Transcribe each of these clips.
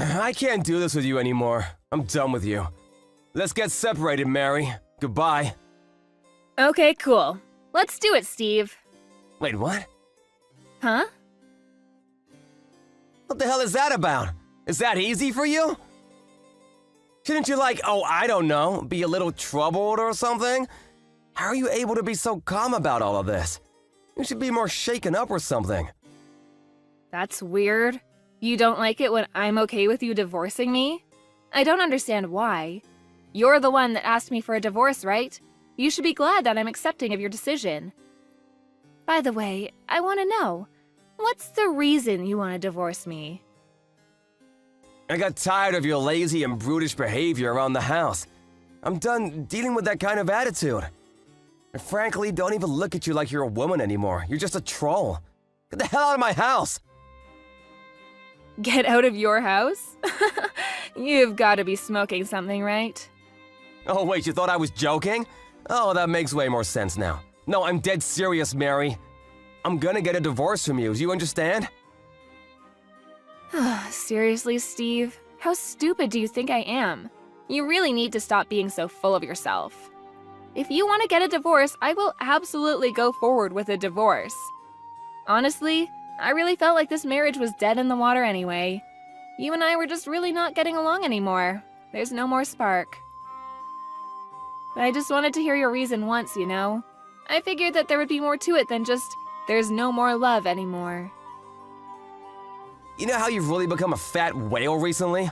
I can't do this with you anymore. I'm done with you. Let's get separated, Mary. Goodbye. Okay, cool. Let's do it, Steve. Wait, what? Huh? What the hell is that about? Is that easy for you? Shouldn't you I don't know, be a little troubled or something? How are you able to be so calm about all of this? You should be more shaken up or something. That's weird. You don't like it when I'm okay with you divorcing me? I don't understand why. You're the one that asked me for a divorce, right? You should be glad that I'm accepting of your decision. By the way, I want to know, what's the reason you want to divorce me? I got tired of your lazy and brutish behavior around the house. I'm done dealing with that kind of attitude. I frankly don't even look at you like you're a woman anymore. You're just a troll. Get the hell out of my house! Get out of your house? You've got to be smoking something, right? Oh wait, you thought I was joking? Oh, that makes way more sense now. No, I'm dead serious, Mary. I'm gonna get a divorce from you, do you understand? Seriously, Steve? How stupid do you think I am? You really need to stop being so full of yourself. If you want to get a divorce, I will absolutely go forward with a divorce. Honestly, I really felt like this marriage was dead in the water anyway. You and I were just really not getting along anymore. There's no more spark. But I just wanted to hear your reason once, you know? I figured that there would be more to it than just, there's no more love anymore. You know how you've really become a fat whale recently?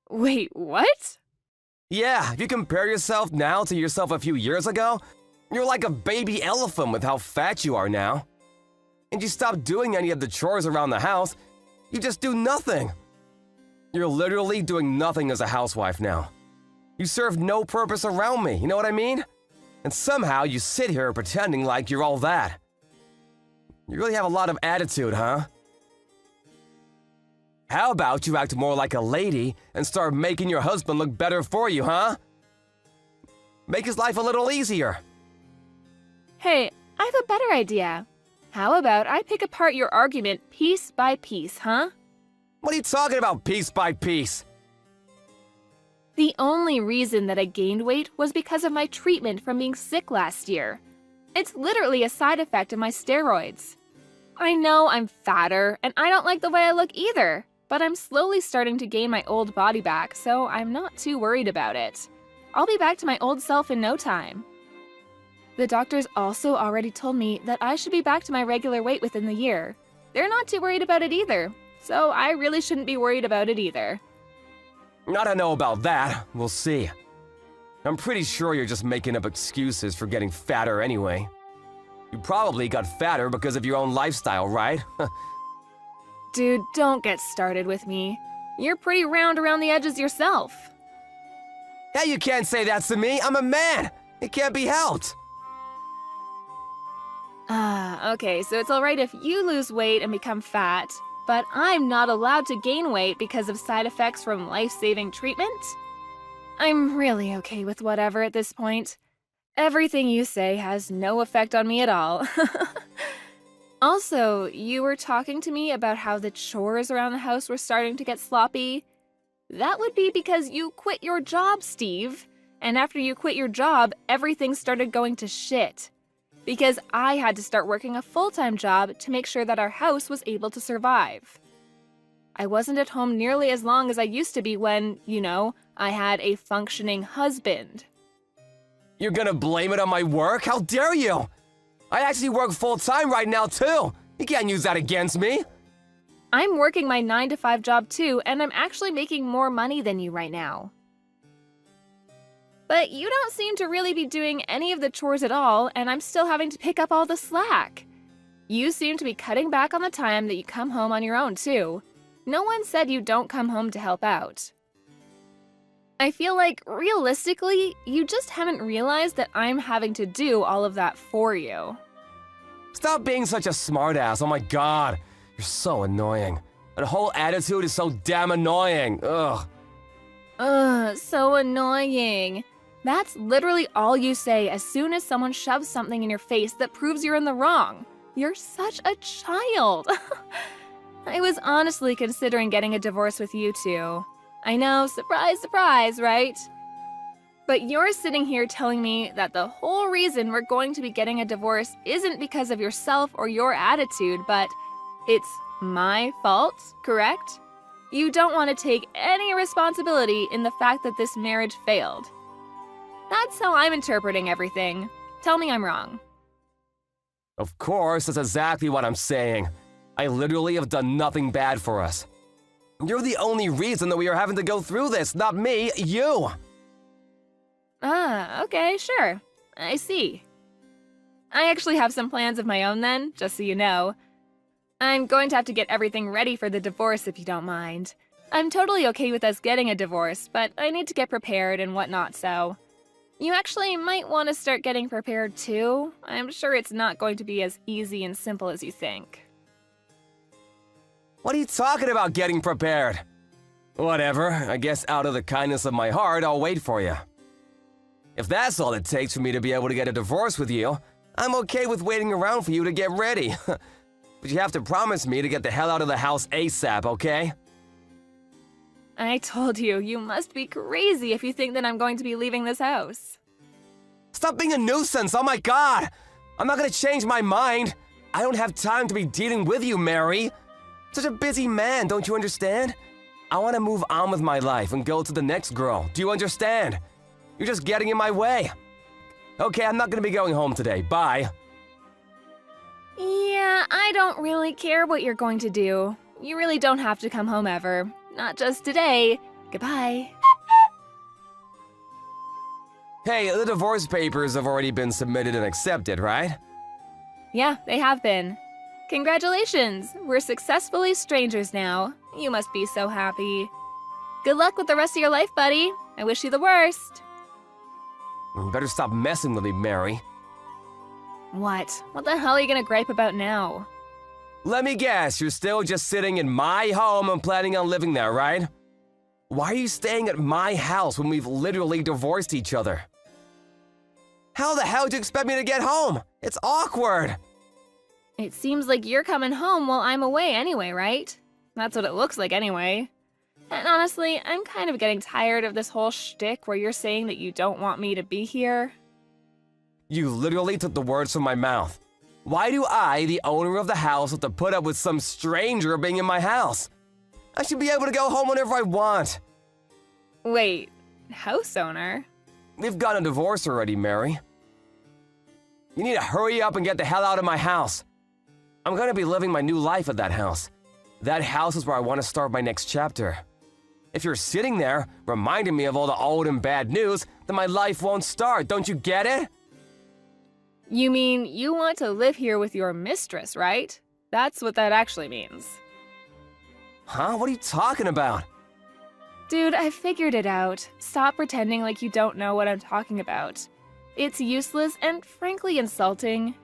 Wait, what? Yeah, if you compare yourself now to yourself a few years ago, you're like a baby elephant with how fat you are now. And you stop doing any of the chores around the house, you just do nothing. You're literally doing nothing as a housewife now. You serve no purpose around me, you know what I mean? And somehow you sit here pretending like you're all that. You really have a lot of attitude, huh? How about you act more like a lady and start making your husband look better for you, huh? Make his life a little easier. Hey, I have a better idea. How about I pick apart your argument piece by piece, huh? What are you talking about, piece by piece? The only reason that I gained weight was because of my treatment from being sick last year. It's literally a side effect of my steroids. I know I'm fatter, and I don't like the way I look either, but I'm slowly starting to gain my old body back, so I'm not too worried about it. I'll be back to my old self in no time. The doctors also already told me that I should be back to my regular weight within the year. They're not too worried about it either, so I really shouldn't be worried about it either. I don't know about that. We'll see. I'm pretty sure you're just making up excuses for getting fatter anyway. You probably got fatter because of your own lifestyle, right? Dude, don't get started with me. You're pretty round around the edges yourself. Hey, you can't say that to me. I'm a man. It can't be helped. Okay, so it's alright if you lose weight and become fat, but I'm not allowed to gain weight because of side effects from life-saving treatment? I'm really okay with whatever at this point. Everything you say has no effect on me at all. Also, you were talking to me about how the chores around the house were starting to get sloppy. That would be because you quit your job, Steve. And after you quit your job, everything started going to shit. Because I had to start working a full-time job to make sure that our house was able to survive. I wasn't at home nearly as long as I used to be when, you know, I had a functioning husband. You're gonna blame it on my work? How dare you? I actually work full-time right now, too. You can't use that against me. I'm working my 9-to-5 job too, and I'm actually making more money than you right now. But you don't seem to really be doing any of the chores at all, and I'm still having to pick up all the slack. You seem to be cutting back on the time that you come home on your own too. No one said you don't come home to help out. I feel like, realistically, you just haven't realized that I'm having to do all of that for you. Stop being such a smartass. Oh my god. You're so annoying. That whole attitude is so damn annoying. Ugh. Ugh, so annoying. That's literally all you say as soon as someone shoves something in your face that proves you're in the wrong. You're such a child. I was honestly considering getting a divorce with you two. I know, surprise, surprise, right? But you're sitting here telling me that the whole reason we're going to be getting a divorce isn't because of yourself or your attitude, but it's my fault, correct? You don't want to take any responsibility in the fact that this marriage failed. That's how I'm interpreting everything. Tell me I'm wrong. Of course, that's exactly what I'm saying. I literally have done nothing bad for us. You're the only reason that we are having to go through this, not me, you! Ah, okay, sure. I see. I actually have some plans of my own then, just so you know. I'm going to have to get everything ready for the divorce if you don't mind. I'm totally okay with us getting a divorce, but I need to get prepared and whatnot, so... You actually might want to start getting prepared too. I'm sure it's not going to be as easy and simple as you think. What are you talking about getting prepared? Whatever, I guess out of the kindness of my heart, I'll wait for you. If that's all it takes for me to be able to get a divorce with you, I'm okay with waiting around for you to get ready. But you have to promise me to get the hell out of the house ASAP, okay? I told you, you must be crazy if you think that I'm going to be leaving this house. Stop being a nuisance, oh my god! I'm not gonna change my mind. I don't have time to be dealing with you, Mary. Such a busy man, don't you understand? I want to move on with my life and go to the next girl. Do you understand? You're just getting in my way. Okay, I'm not gonna be going home today. Bye. Yeah, I don't really care what you're going to do. You really don't have to come home ever. Not just today. Goodbye. Hey, the divorce papers have already been submitted and accepted, right? Yeah, they have been. Congratulations! We're successfully strangers now. You must be so happy. Good luck with the rest of your life, buddy. I wish you the worst. You better stop messing with me, Mary. What? What the hell are you gonna gripe about now? Let me guess, you're still just sitting in my home and planning on living there, right? Why are you staying at my house when we've literally divorced each other? How the hell do you expect me to get home? It's awkward! It seems like you're coming home while I'm away anyway, right? That's what it looks like anyway. And honestly, I'm kind of getting tired of this whole shtick where you're saying that you don't want me to be here. You literally took the words from my mouth. Why do I, the owner of the house, have to put up with some stranger being in my house? I should be able to go home whenever I want. Wait, house owner? We've got a divorce already, Mary. You need to hurry up and get the hell out of my house. I'm gonna be living my new life at that house. That house is where I want to start my next chapter. If you're sitting there, reminding me of all the old and bad news, then my life won't start, don't you get it? You mean you want to live here with your mistress, right? That's what that actually means. Huh? What are you talking about? Dude, I figured it out. Stop pretending like you don't know what I'm talking about. It's useless and frankly insulting.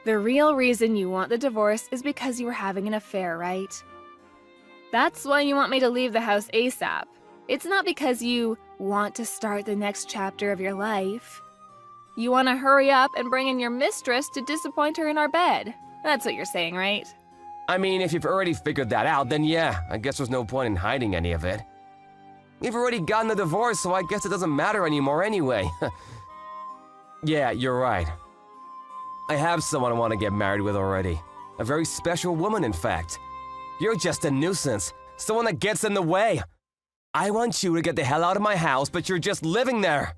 The real reason you want the divorce is because you were having an affair, right? That's why you want me to leave the house ASAP. It's not because you want to start the next chapter of your life. You want to hurry up and bring in your mistress to disappoint her in our bed. That's what you're saying, right? I mean, if you've already figured that out, then yeah, I guess there's no point in hiding any of it. We've already gotten a divorce, so I guess it doesn't matter anymore anyway. Yeah, you're right. I have someone I want to get married with already. A very special woman, in fact. You're just a nuisance, someone that gets in the way. I want you to get the hell out of my house, but you're just living there.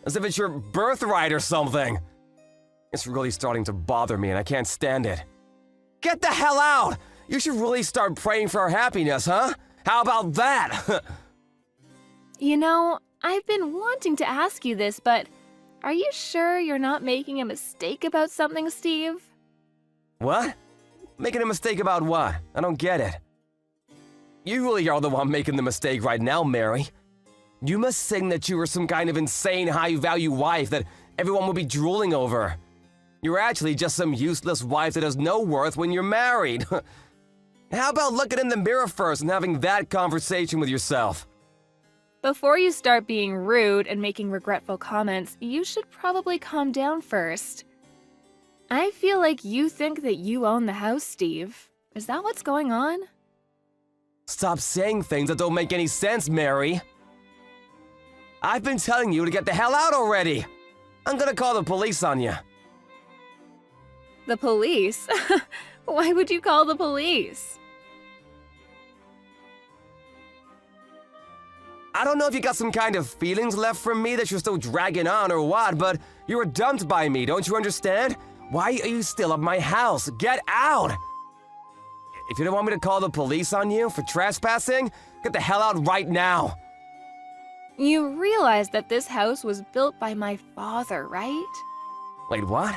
As if it's your birthright or something. It's really starting to bother me and I can't stand it. Get the hell out! You should really start praying for our happiness, huh? How about that? You know, I've been wanting to ask you this, but are you sure you're not making a mistake about something, Steve? What? Making a mistake about what? I don't get it. You really are the one making the mistake right now, Mary. You must think that you are some kind of insane high-value wife that everyone will be drooling over. You're actually just some useless wife that has no worth when you're married. How about looking in the mirror first and having that conversation with yourself? Before you start being rude and making regretful comments, you should probably calm down first. I feel like you think that you own the house, Steve. Is that what's going on? Stop saying things that don't make any sense, Mary. I've been telling you to get the hell out already. I'm gonna call the police on you. The police? Why would you call the police? I don't know if you got some kind of feelings left from me that you're still dragging on or what, but you were dumped by me, don't you understand? Why are you still at my house? Get out! If you don't want me to call the police on you for trespassing, get the hell out right now. You realize that this house was built by my father, right? Wait, what?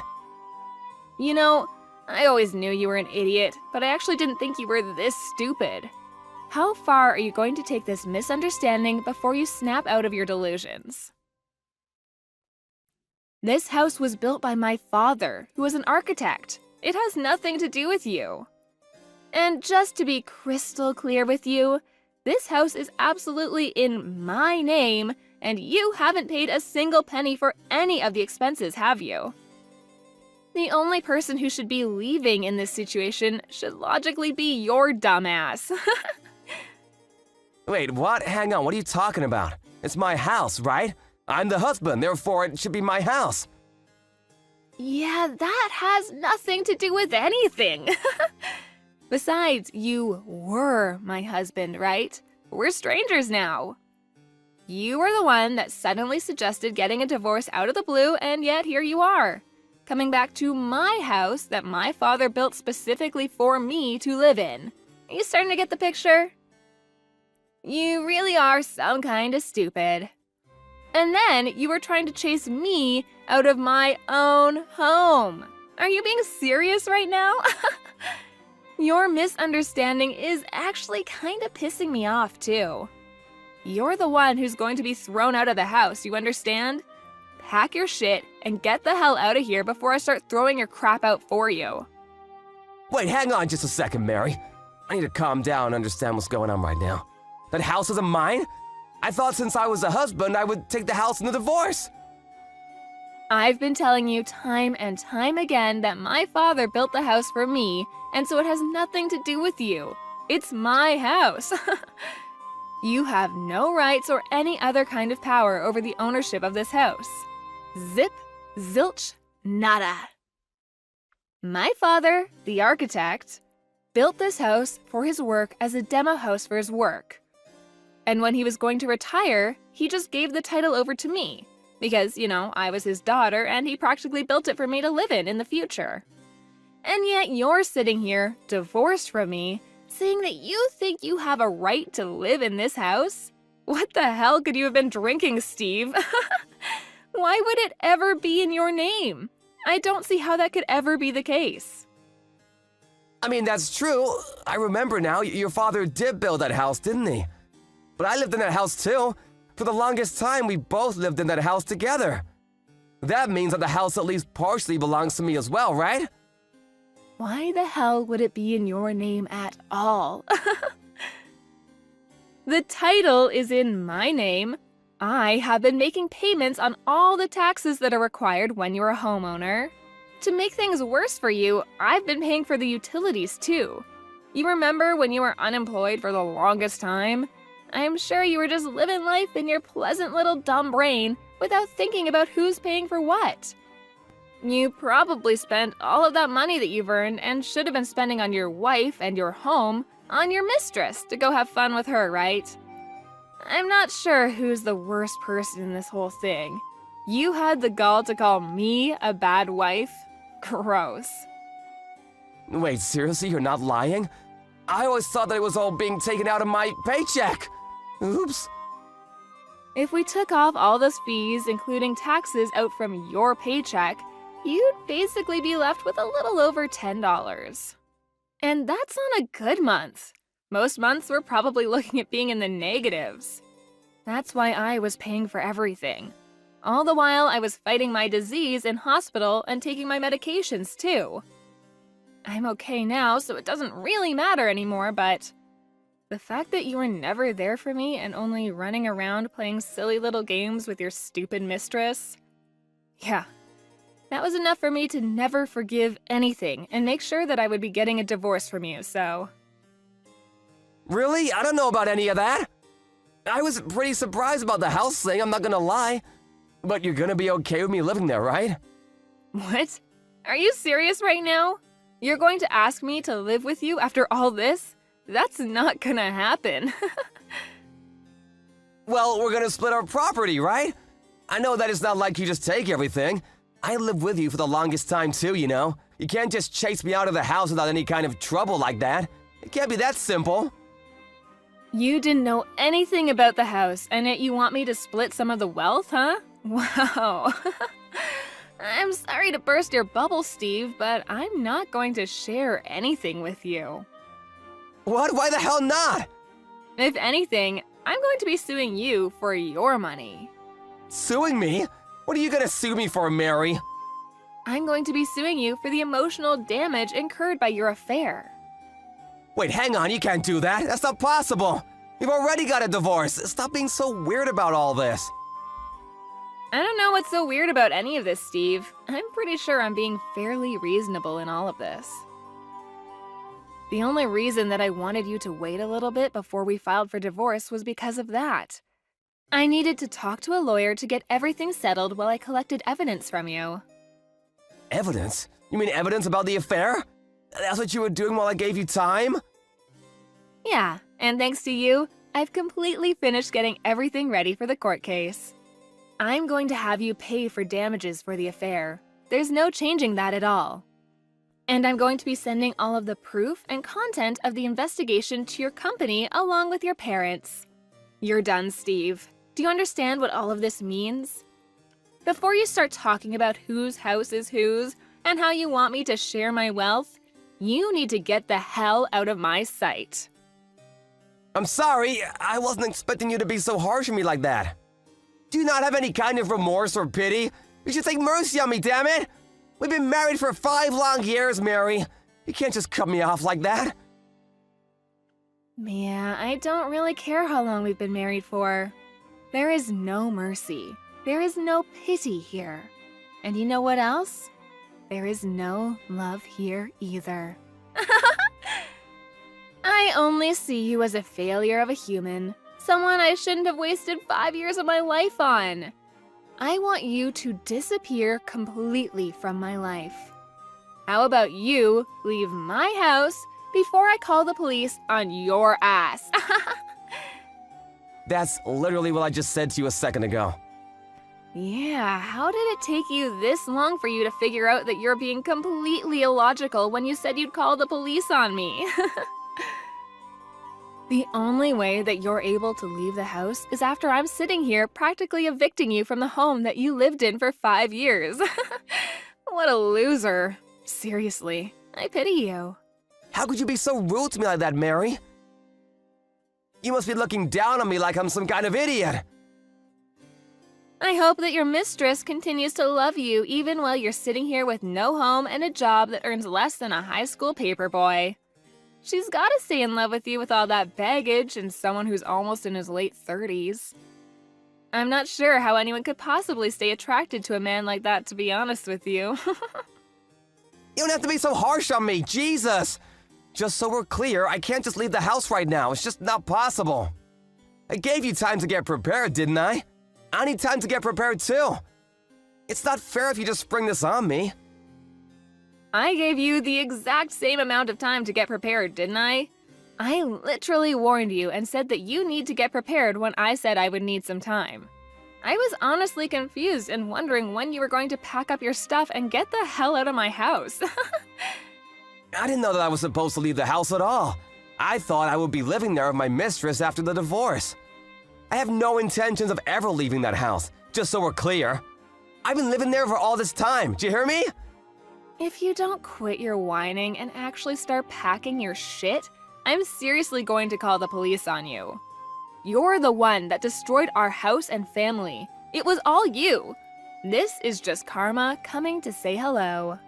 You know, I always knew you were an idiot, but I actually didn't think you were this stupid. How far are you going to take this misunderstanding before you snap out of your delusions? This house was built by my father, who was an architect. It has nothing to do with you. And just to be crystal clear with you, this house is absolutely in my name, and you haven't paid a single penny for any of the expenses, have you? The only person who should be leaving in this situation should logically be your dumbass. Wait, what? Hang on, what are you talking about? It's my house, right? I'm the husband, therefore it should be my house. Yeah, that has nothing to do with anything. Besides, you were my husband, right? We're strangers now. You were the one that suddenly suggested getting a divorce out of the blue, and yet here you are, coming back to my house that my father built specifically for me to live in. Are you starting to get the picture? You really are some kind of stupid. And then you were trying to chase me out of my own home. Are you being serious right now? Your misunderstanding is actually kind of pissing me off, too. You're the one who's going to be thrown out of the house, you understand? Pack your shit and get the hell out of here before I start throwing your crap out for you. Wait, hang on just a second, Mary. I need to calm down and understand what's going on right now. That house isn't mine? I thought since I was a husband, I would take the house in the divorce. I've been telling you time and time again that my father built the house for me, and so it has nothing to do with you. It's my house. You have no rights or any other kind of power over the ownership of this house. Zip, zilch, nada. My father, the architect, built this house for his work as a demo house for his work. And when he was going to retire, he just gave the title over to me. Because, you know, I was his daughter and he practically built it for me to live in the future. And yet you're sitting here, divorced from me, saying that you think you have a right to live in this house? What the hell could you have been drinking, Steve? Why would it ever be in your name? I don't see how that could ever be the case. I mean, that's true. I remember now, your father did build that house, didn't he? But I lived in that house too. For the longest time, we both lived in that house together. That means that the house at least partially belongs to me as well, right? Why the hell would it be in your name at all? The title is in my name. I have been making payments on all the taxes that are required when you're a homeowner. To make things worse for you, I've been paying for the utilities too. You remember when you were unemployed for the longest time? I'm sure you were just living life in your pleasant little dumb brain without thinking about who's paying for what. You probably spent all of that money that you've earned and should have been spending on your wife and your home on your mistress to go have fun with her, right? I'm not sure who's the worst person in this whole thing. You had the gall to call me a bad wife? Gross. Wait, seriously, you're not lying? I always thought that it was all being taken out of my paycheck. Oops. If we took off all those fees, including taxes, out from your paycheck, you'd basically be left with a little over $10. And that's on a good month. Most months we're probably looking at being in the negatives. That's why I was paying for everything. All the while I was fighting my disease in hospital and taking my medications too. I'm okay now, so it doesn't really matter anymore, but the fact that you were never there for me and only running around playing silly little games with your stupid mistress, yeah, That was enough for me to never forgive anything and make sure that I would be getting a divorce from you, so. Really? I don't know about any of that. I was pretty surprised about the house thing, I'm not gonna lie. But you're gonna be okay with me living there, right? What? Are you serious right now? You're going to ask me to live with you after all this? That's not gonna happen. Well, we're gonna split our property, right? I know that it's not like you just take everything. I lived with you for the longest time too, you know? You can't just chase me out of the house without any kind of trouble like that. It can't be that simple. You didn't know anything about the house, and yet you want me to split some of the wealth, huh? Wow. I'm sorry to burst your bubble, Steve, but I'm not going to share anything with you. What? Why the hell not? If anything, I'm going to be suing you for your money. Suing me? What are you gonna sue me for, Mary? I'm going to be suing you for the emotional damage incurred by your affair. Wait, hang on, you can't do that. That's not possible. You've already got a divorce. Stop being so weird about all this. I don't know what's so weird about any of this, Steve. I'm pretty sure I'm being fairly reasonable in all of this. The only reason that I wanted you to wait a little bit before we filed for divorce was because of that. I needed to talk to a lawyer to get everything settled while I collected evidence from you. Evidence? You mean evidence about the affair? That's what you were doing while I gave you time? Yeah, and thanks to you, I've completely finished getting everything ready for the court case. I'm going to have you pay for damages for the affair. There's no changing that at all. And I'm going to be sending all of the proof and content of the investigation to your company along with your parents. You're done, Steve. Do you understand what all of this means? Before you start talking about whose house is whose and how you want me to share my wealth, you need to get the hell out of my sight. I'm sorry, I wasn't expecting you to be so harsh on me like that. Do you not have any kind of remorse or pity? You should take mercy on me, damn it! We've been married for 5 long years, Mary. You can't just cut me off like that. Mia, I don't really care how long we've been married for. There is no mercy. There is no pity here. And you know what else? There is no love here either. I only see you as a failure of a human, someone I shouldn't have wasted 5 years of my life on. I want you to disappear completely from my life. How about you leave my house before I call the police on your ass? That's literally what I just said to you a second ago. Yeah, how did it take you this long for you to figure out that you're being completely illogical when you said you'd call the police on me? The only way that you're able to leave the house is after I'm sitting here practically evicting you from the home that you lived in for 5 years. What a loser. Seriously, I pity you. How could you be so rude to me like that, Mary? You must be looking down on me like I'm some kind of idiot. I hope that your mistress continues to love you even while you're sitting here with no home and a job that earns less than a high school paperboy. She's gotta stay in love with you with all that baggage and someone who's almost in his late 30s. I'm not sure how anyone could possibly stay attracted to a man like that, to be honest with you. You don't have to be so harsh on me, Jesus! Just so we're clear, I can't just leave the house right now. It's just not possible. I gave you time to get prepared, didn't I? I need time to get prepared too. It's not fair if you just spring this on me. I gave you the exact same amount of time to get prepared, didn't I? I literally warned you and said that you need to get prepared when I said I would need some time. I was honestly confused and wondering when you were going to pack up your stuff and get the hell out of my house. I didn't know that I was supposed to leave the house at all. I thought I would be living there with my mistress after the divorce. I have no intentions of ever leaving that house, just so we're clear. I've been living there for all this time, do you hear me? If you don't quit your whining and actually start packing your shit, I'm seriously going to call the police on you. You're the one that destroyed our house and family. It was all you. This is just karma coming to say hello.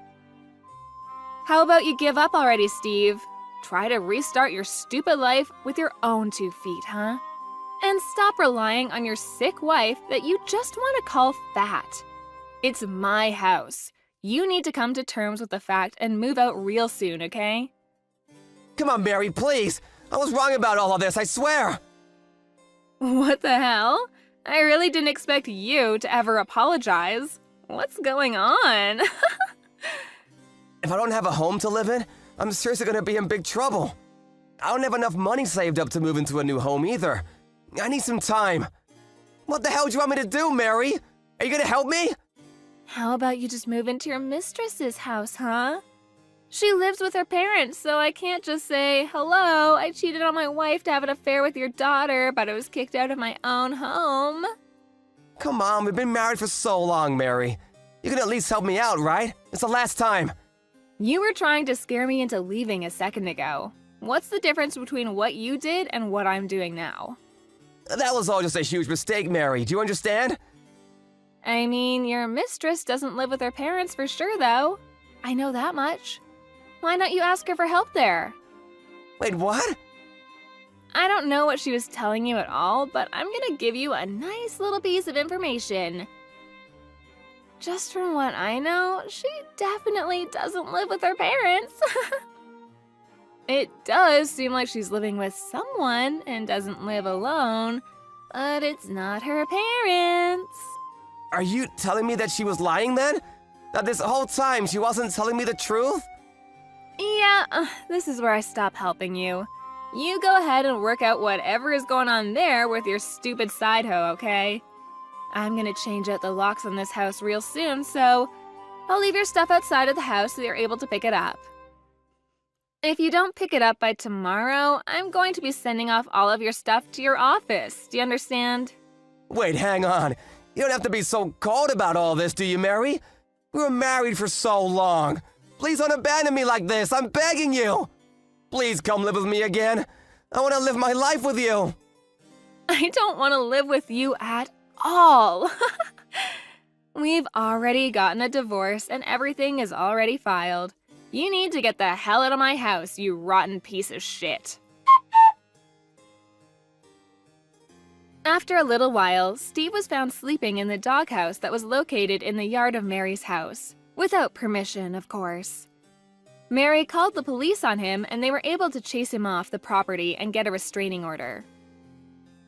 How about you give up already, Steve? Try to restart your stupid life with your own 2 feet, huh? And stop relying on your sick wife that you just want to call fat. It's my house. You need to come to terms with the fact and move out real soon, okay? Come on, Mary, please. I was wrong about all of this, I swear. What the hell? I really didn't expect you to ever apologize. What's going on? If I don't have a home to live in, I'm seriously gonna be in big trouble. I don't have enough money saved up to move into a new home either. I need some time. What the hell do you want me to do, Mary? Are you gonna help me? How about you just move into your mistress's house, huh? She lives with her parents, so I can't just say, hello, I cheated on my wife to have an affair with your daughter, but I was kicked out of my own home. Come on, we've been married for so long, Mary. You can at least help me out, right? It's the last time. You were trying to scare me into leaving a second ago. What's the difference between what you did and what I'm doing now? That was all just a huge mistake, Mary. Do you understand? I mean, your mistress doesn't live with her parents for sure, though. I know that much. Why don't you ask her for help there? Wait, what? I don't know what she was telling you at all, but I'm gonna give you a nice little piece of information. Just from what I know, she definitely doesn't live with her parents. It does seem like she's living with someone and doesn't live alone, but it's not her parents. Are you telling me that she was lying then? That this whole time she wasn't telling me the truth? Yeah, this is where I stop helping you. You go ahead and work out whatever is going on there with your stupid side hoe, okay? I'm gonna change out the locks on this house real soon, so I'll leave your stuff outside of the house so you're able to pick it up. If you don't pick it up by tomorrow, I'm going to be sending off all of your stuff to your office. Do you understand? Wait, hang on. You don't have to be so cold about all this, do you, Mary? We were married for so long. Please don't abandon me like this. I'm begging you. Please come live with me again. I want to live my life with you. I don't want to live with you at all. We've already gotten a divorce and everything is already filed. You need to get the hell out of my house, you rotten piece of shit. After a little while, Steve was found sleeping in the doghouse that was located in the yard of Mary's house. Without permission, of course. Mary called the police on him and they were able to chase him off the property and get a restraining order.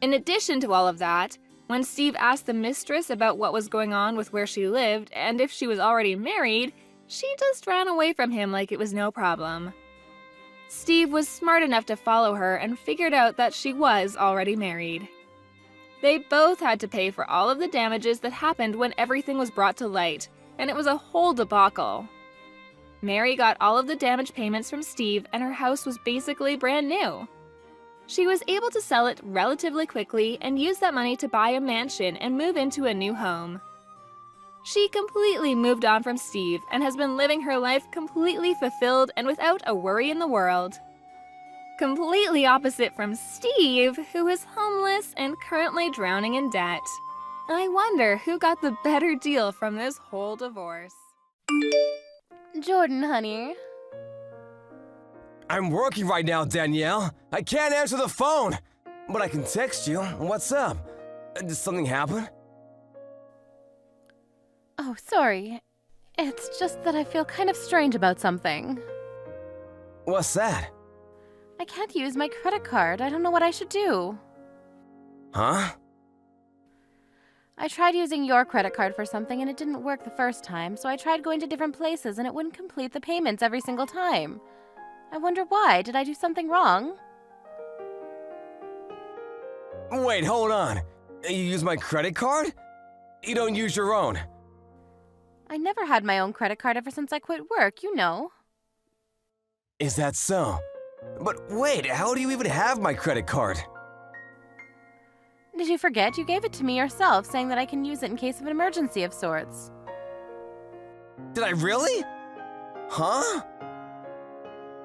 In addition to all of that, when Steve asked the mistress about what was going on with where she lived and if she was already married, she just ran away from him like it was no problem. Steve was smart enough to follow her and figured out that she was already married. They both had to pay for all of the damages that happened when everything was brought to light, and it was a whole debacle. Mary got all of the damage payments from Steve and her house was basically brand new. She was able to sell it relatively quickly and use that money to buy a mansion and move into a new home. She completely moved on from Steve and has been living her life completely fulfilled and without a worry in the world. Completely opposite from Steve, who is homeless and currently drowning in debt. I wonder who got the better deal from this whole divorce. Jordan, honey. I'm working right now, Danielle. I can't answer the phone. But I can text you. What's up? Did something happen? Oh, sorry. It's just that I feel kind of strange about something. What's that? I can't use my credit card. I don't know what I should do. Huh? I tried using your credit card for something and it didn't work the first time, so I tried going to different places and it wouldn't complete the payments every single time. I wonder why. Did I do something wrong? Wait, hold on. You use my credit card? You don't use your own. I never had my own credit card ever since I quit work, you know. Is that so? But wait, how do you even have my credit card? Did you forget? You gave it to me yourself, saying that I can use it in case of an emergency of sorts. Did I really? Huh?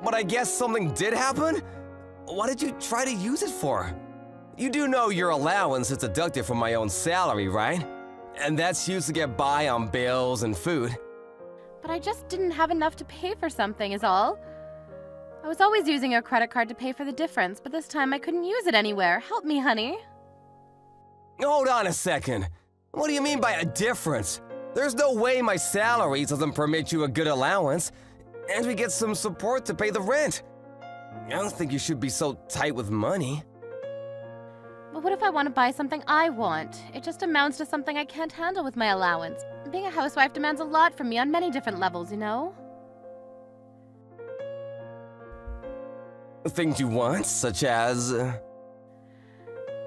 But I guess something did happen? What did you try to use it for? You do know your allowance is deducted from my own salary, right? And that's used to get by on bills and food. But I just didn't have enough to pay for something, is all. I was always using your credit card to pay for the difference, but this time I couldn't use it anywhere. Help me, honey. Hold on a second. What do you mean by a difference? There's no way my salary doesn't permit you a good allowance, and we get some support to pay the rent. I don't think you should be so tight with money. But what if I want to buy something I want? It just amounts to something I can't handle with my allowance. Being a housewife demands a lot from me on many different levels, you know? Things you want, such as...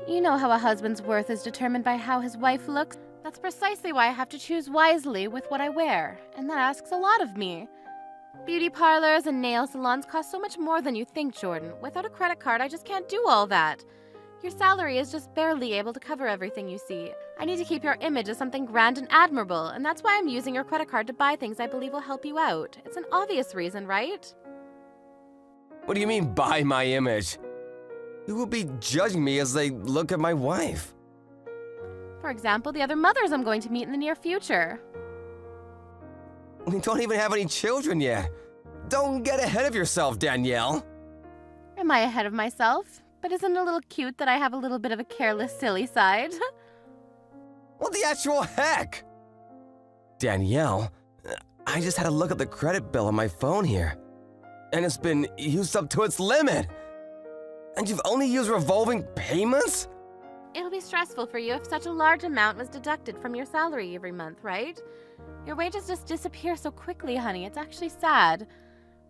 You know how a husband's worth is determined by how his wife looks? That's precisely why I have to choose wisely with what I wear, and that asks a lot of me. Beauty parlors and nail salons cost so much more than you think, Jordan. Without a credit card, I just can't do all that. Your salary is just barely able to cover everything you see. I need to keep your image as something grand and admirable, and that's why I'm using your credit card to buy things I believe will help you out. It's an obvious reason, right? What do you mean, buy my image? Who will be judging me as they look at my wife? For example, the other mothers I'm going to meet in the near future. We don't even have any children yet. Don't get ahead of yourself, Danielle. Am I ahead of myself? But isn't it a little cute that I have a little bit of a careless, silly side? What the actual heck? Danielle, I just had a look at the credit bill on my phone here. And it's been used up to its limit. And you've only used revolving payments? It'll be stressful for you if such a large amount was deducted from your salary every month, right? Your wages just disappear so quickly, honey. It's actually sad.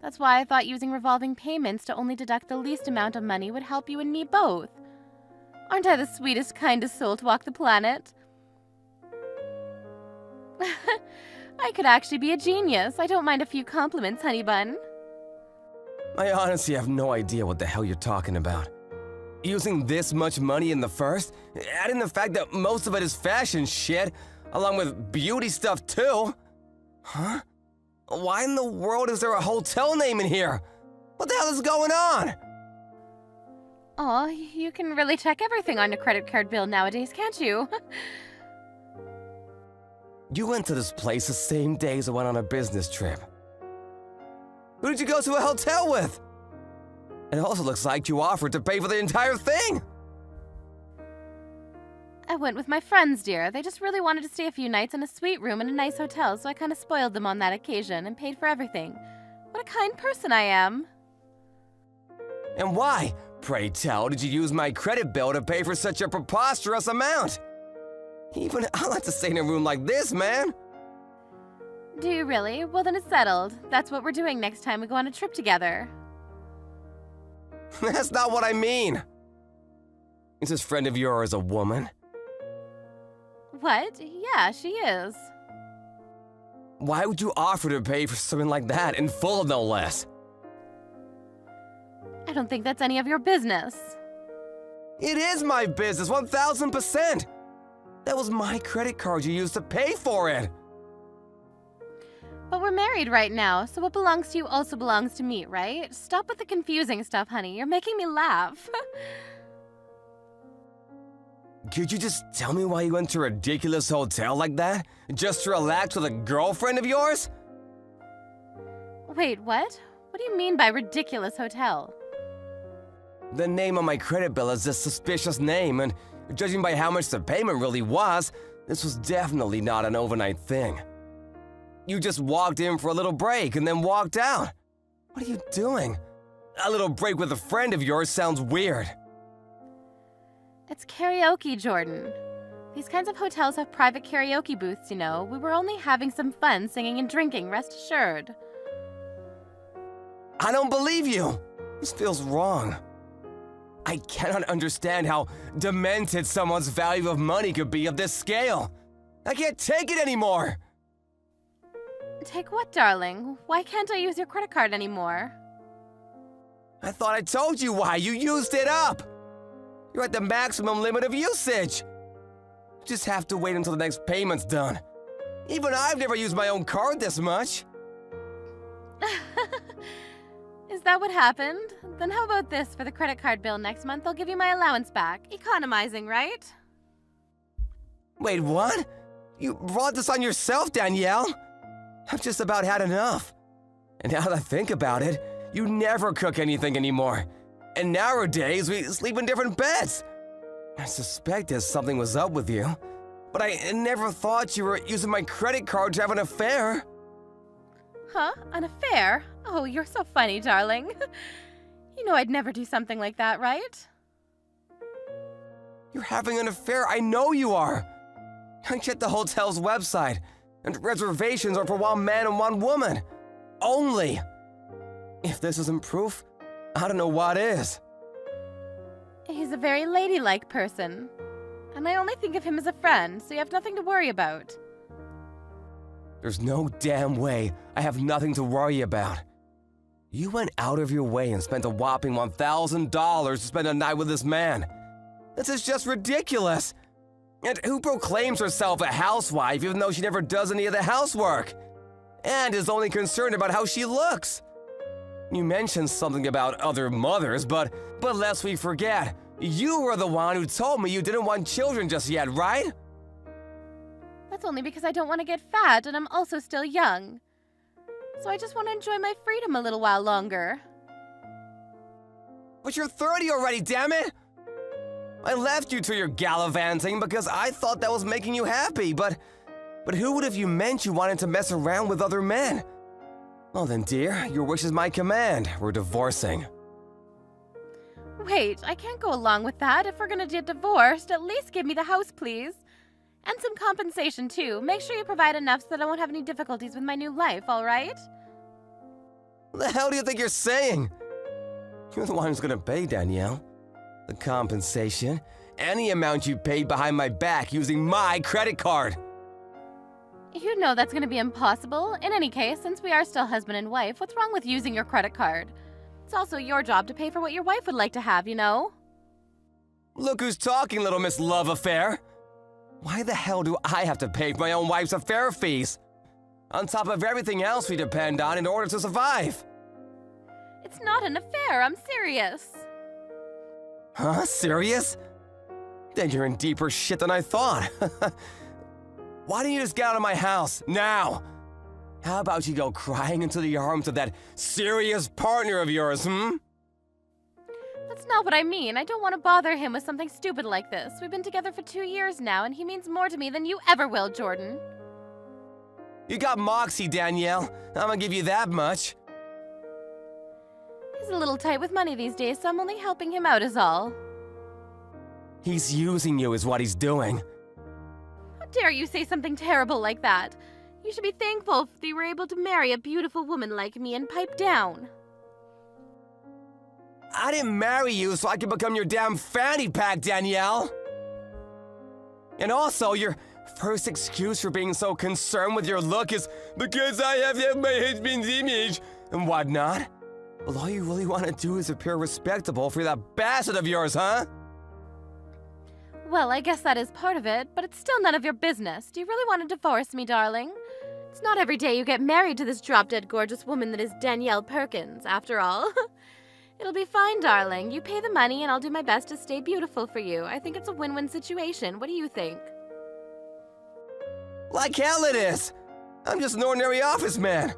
That's why I thought using revolving payments to only deduct the least amount of money would help you and me both. Aren't I the sweetest, kindest soul to walk the planet? I could actually be a genius. I don't mind a few compliments, honey bun. I honestly have no idea what the hell you're talking about. Using this much money in the first, adding the fact that most of it is fashion shit, along with beauty stuff too. Huh? Why in the world is there a hotel name in here? What the hell is going on? Aw, you can really check everything on your credit card bill nowadays, can't you? You went to this place the same day as I went on a business trip. Who did you go to a hotel with? It also looks like you offered to pay for the entire thing. I went with my friends, dear. They just really wanted to stay a few nights in a sweet room in a nice hotel, so I kind of spoiled them on that occasion and paid for everything. What a kind person I am. And why, pray tell, did you use my credit bill to pay for such a preposterous amount? Even I like to stay in a room like this, man. Do you really? Well, then it's settled. That's what we're doing next time we go on a trip together. That's not what I mean. Is this friend of yours a woman? What? Yeah, she is. Why would you offer to pay for something like that, in full no less? I don't think that's any of your business. It is my business, 1000%. That was my credit card you used to pay for it. But we're married right now, so what belongs to you also belongs to me, right? Stop with the confusing stuff, honey. You're making me laugh. Could you just tell me why you went to a ridiculous hotel like that? Just to relax with a girlfriend of yours? Wait, what? What do you mean by ridiculous hotel? The name on my credit bill is a suspicious name, and judging by how much the payment really was, this was definitely not an overnight thing. You just walked in for a little break and then walked out. What are you doing? A little break with a friend of yours sounds weird. It's karaoke, Jordan. These kinds of hotels have private karaoke booths, you know. We were only having some fun singing and drinking, rest assured. I don't believe you. This feels wrong. I cannot understand how demented someone's value of money could be of this scale. I can't take it anymore. Take what, darling? Why can't I use your credit card anymore? I thought I told you why. You used it up. You're at the maximum limit of usage. You just have to wait until the next payment's done. Even I've never used my own card this much. Is that what happened? Then how about this for the credit card bill next month? I'll give you my allowance back. Economizing, right? Wait, what? You brought this on yourself, Danielle? I've just about had enough. And now that I think about it, you never cook anything anymore. And nowadays, we sleep in different beds. I suspected something was up with you. but I never thought you were using my credit card to have an affair. Huh? An affair? Oh, you're so funny, darling. You know I'd never do something like that, right? You're having an affair, I know you are. I checked the hotel's website, and reservations are for one man and one woman. Only. If this isn't proof, I don't know what is. He's a very ladylike person. And I only think of him as a friend, so you have nothing to worry about. There's no damn way I have nothing to worry about. You went out of your way and spent a whopping $1,000 to spend a night with this man. This is just ridiculous. And who proclaims herself a housewife even though she never does any of the housework? And is only concerned about how she looks. You mentioned something about other mothers, but lest we forget, you were the one who told me you didn't want children just yet, right? That's only because I don't want to get fat and I'm also still young. So I just want to enjoy my freedom a little while longer. But you're 30 already, damn it! I left you to your gallivanting because I thought that was making you happy, but who would have you meant you wanted to mess around with other men? Well then, dear, your wish is my command. We're divorcing. Wait, I can't go along with that. If we're gonna get divorced, at least give me the house, please. And some compensation, too. Make sure you provide enough so that I won't have any difficulties with my new life, all right? What the hell do you think you're saying? You're the one who's gonna pay, Danielle. The compensation. Any amount you paid behind my back using my credit card. You know that's gonna be impossible. In any case, since we are still husband and wife, what's wrong with using your credit card? It's also your job to pay for what your wife would like to have, you know? Look who's talking, little Miss Love Affair. Why the hell do I have to pay for my own wife's affair fees? On top of everything else we depend on in order to survive. It's not an affair, I'm serious. Huh? Serious? Then you're in deeper shit than I thought. Why don't you just get out of my house, now? How about you go crying into the arms of that serious partner of yours, That's not what I mean. I don't want to bother him with something stupid like this. We've been together for 2 years now, and he means more to me than you ever will, Jordan. You got moxie, Danielle. I'm gonna give you that much. He's a little tight with money these days, so I'm only helping him out is all. He's using you is what he's doing. How dare you say something terrible like that? You should be thankful that you were able to marry a beautiful woman like me and pipe down. I didn't marry you so I could become your damn fanny pack, Danielle. And also, your first excuse for being so concerned with your look is because I have to have my husband's image and whatnot. Well, all you really want to do is appear respectable for that bastard of yours, huh? Well, I guess that is part of it, but it's still none of your business. Do you really want to divorce me, darling? It's not every day you get married to this drop-dead gorgeous woman that is Danielle Perkins, after all. It'll be fine, darling. You pay the money and I'll do my best to stay beautiful for you. I think it's a win-win situation. What do you think? Like hell it is. I'm just an ordinary office man.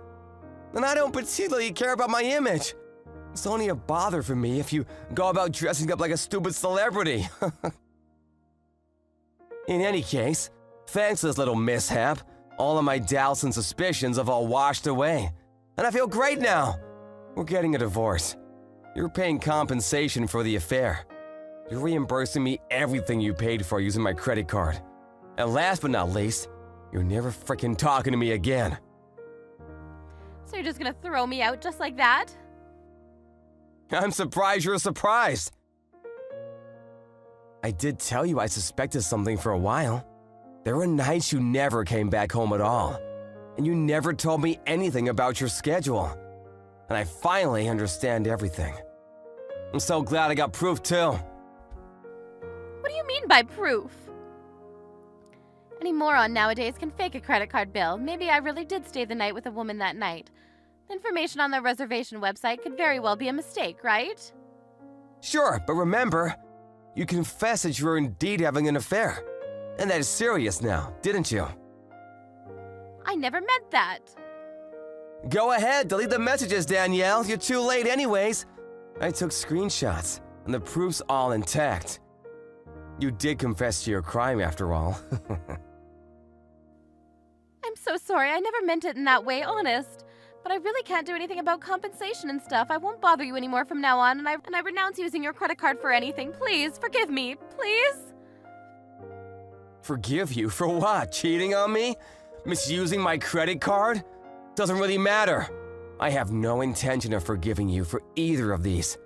And I don't particularly care about my image. It's only a bother for me if you go about dressing up like a stupid celebrity. In any case, thanks to this little mishap, all of my doubts and suspicions have all washed away. And I feel great now. We're getting a divorce. You're paying compensation for the affair. You're reimbursing me everything you paid for using my credit card. And last but not least, you're never frickin' talking to me again. So you're just gonna throw me out just like that? I'm surprised you're surprised. I did tell you I suspected something for a while. There were nights you never came back home at all. And you never told me anything about your schedule. And I finally understand everything. I'm so glad I got proof too. What do you mean by proof? Any moron nowadays can fake a credit card bill. Maybe I really did stay the night with a woman that night. The information on their reservation website could very well be a mistake, right? Sure, but remember, you confessed that you were indeed having an affair. And that is serious now, didn't you? I never meant that. Go ahead, delete the messages, Danielle. You're too late anyways. I took screenshots, and the proof's all intact. You did confess to your crime after all. sorry, I never meant it in that way, honest. But I really can't do anything about compensation and stuff. I won't bother you anymore from now on, and I renounce using your credit card for anything. Please, forgive me, please? Forgive you for what? Cheating on me? Misusing my credit card? Doesn't really matter. I have no intention of forgiving you for either of these.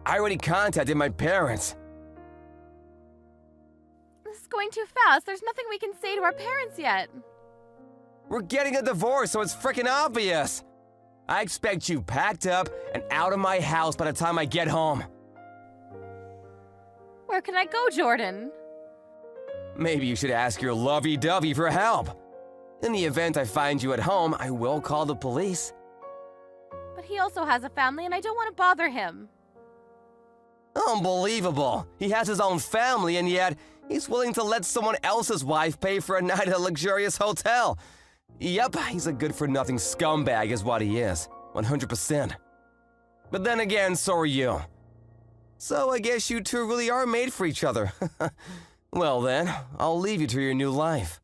I already contacted my parents. This is going too fast. There's nothing we can say to our parents yet. We're getting a divorce, so it's freaking obvious. I expect you packed up and out of my house by the time I get home. Where can I go, Jordan? Maybe you should ask your lovey-dovey for help. In the event I find you at home, I will call the police. But he also has a family, and I don't want to bother him. Unbelievable. He has his own family, and yet he's willing to let someone else's wife pay for a night at a luxurious hotel. Yep, he's a good-for-nothing scumbag is what he is. 100%. But then again, so are you. So I guess you two really are made for each other. Well then, I'll leave you to your new life.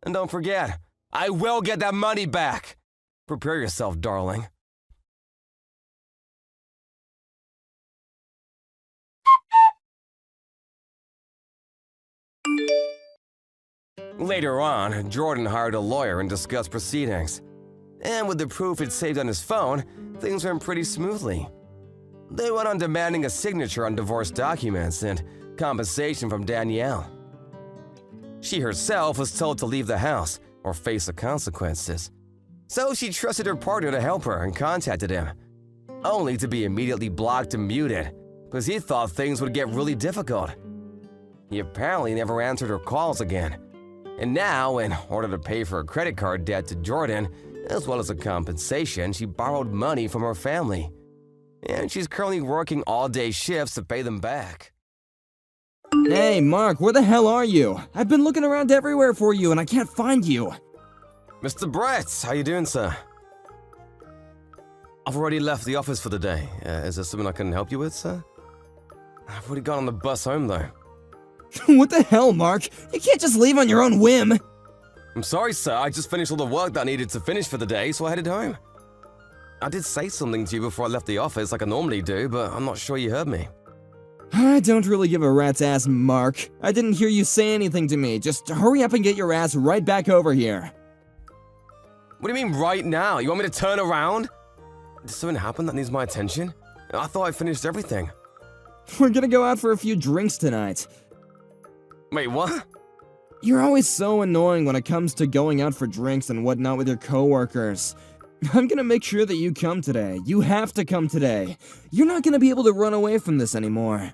And don't forget, I will get that money back. Prepare yourself, darling. Later on, Jordan hired a lawyer and discussed proceedings. And with the proof it saved on his phone, things went pretty smoothly. They went on demanding a signature on divorce documents and compensation from Danielle. She herself was told to leave the house or face the consequences. So she trusted her partner to help her and contacted him, only to be immediately blocked and muted because he thought things would get really difficult. He apparently never answered her calls again. And now, in order to pay for a credit card debt to Jordan, as well as a compensation, she borrowed money from her family. And she's currently working all-day shifts to pay them back. Hey, Mark, where the hell are you? I've been looking around everywhere for you and I can't find you. Mr. Brett, how you doing, sir? I've already left the office for the day. Is there something I can help you with, sir? I've already got on the bus home, though. What the hell, Mark? You can't just leave on your own whim. I'm sorry, sir. I just finished all the work that I needed to finish for the day, so I headed home. I did say something to you before I left the office like I normally do, but I'm not sure you heard me. I don't really give a rat's ass, Mark. I didn't hear you say anything to me. Just hurry up and get your ass right back over here. What do you mean right now? You want me to turn around? Did something happen that needs my attention? I thought I finished everything. We're gonna go out for a few drinks tonight. Wait, what? You're always so annoying when it comes to going out for drinks and whatnot with your coworkers. I'm gonna make sure that you come today. You have to come today. You're not gonna be able to run away from this anymore.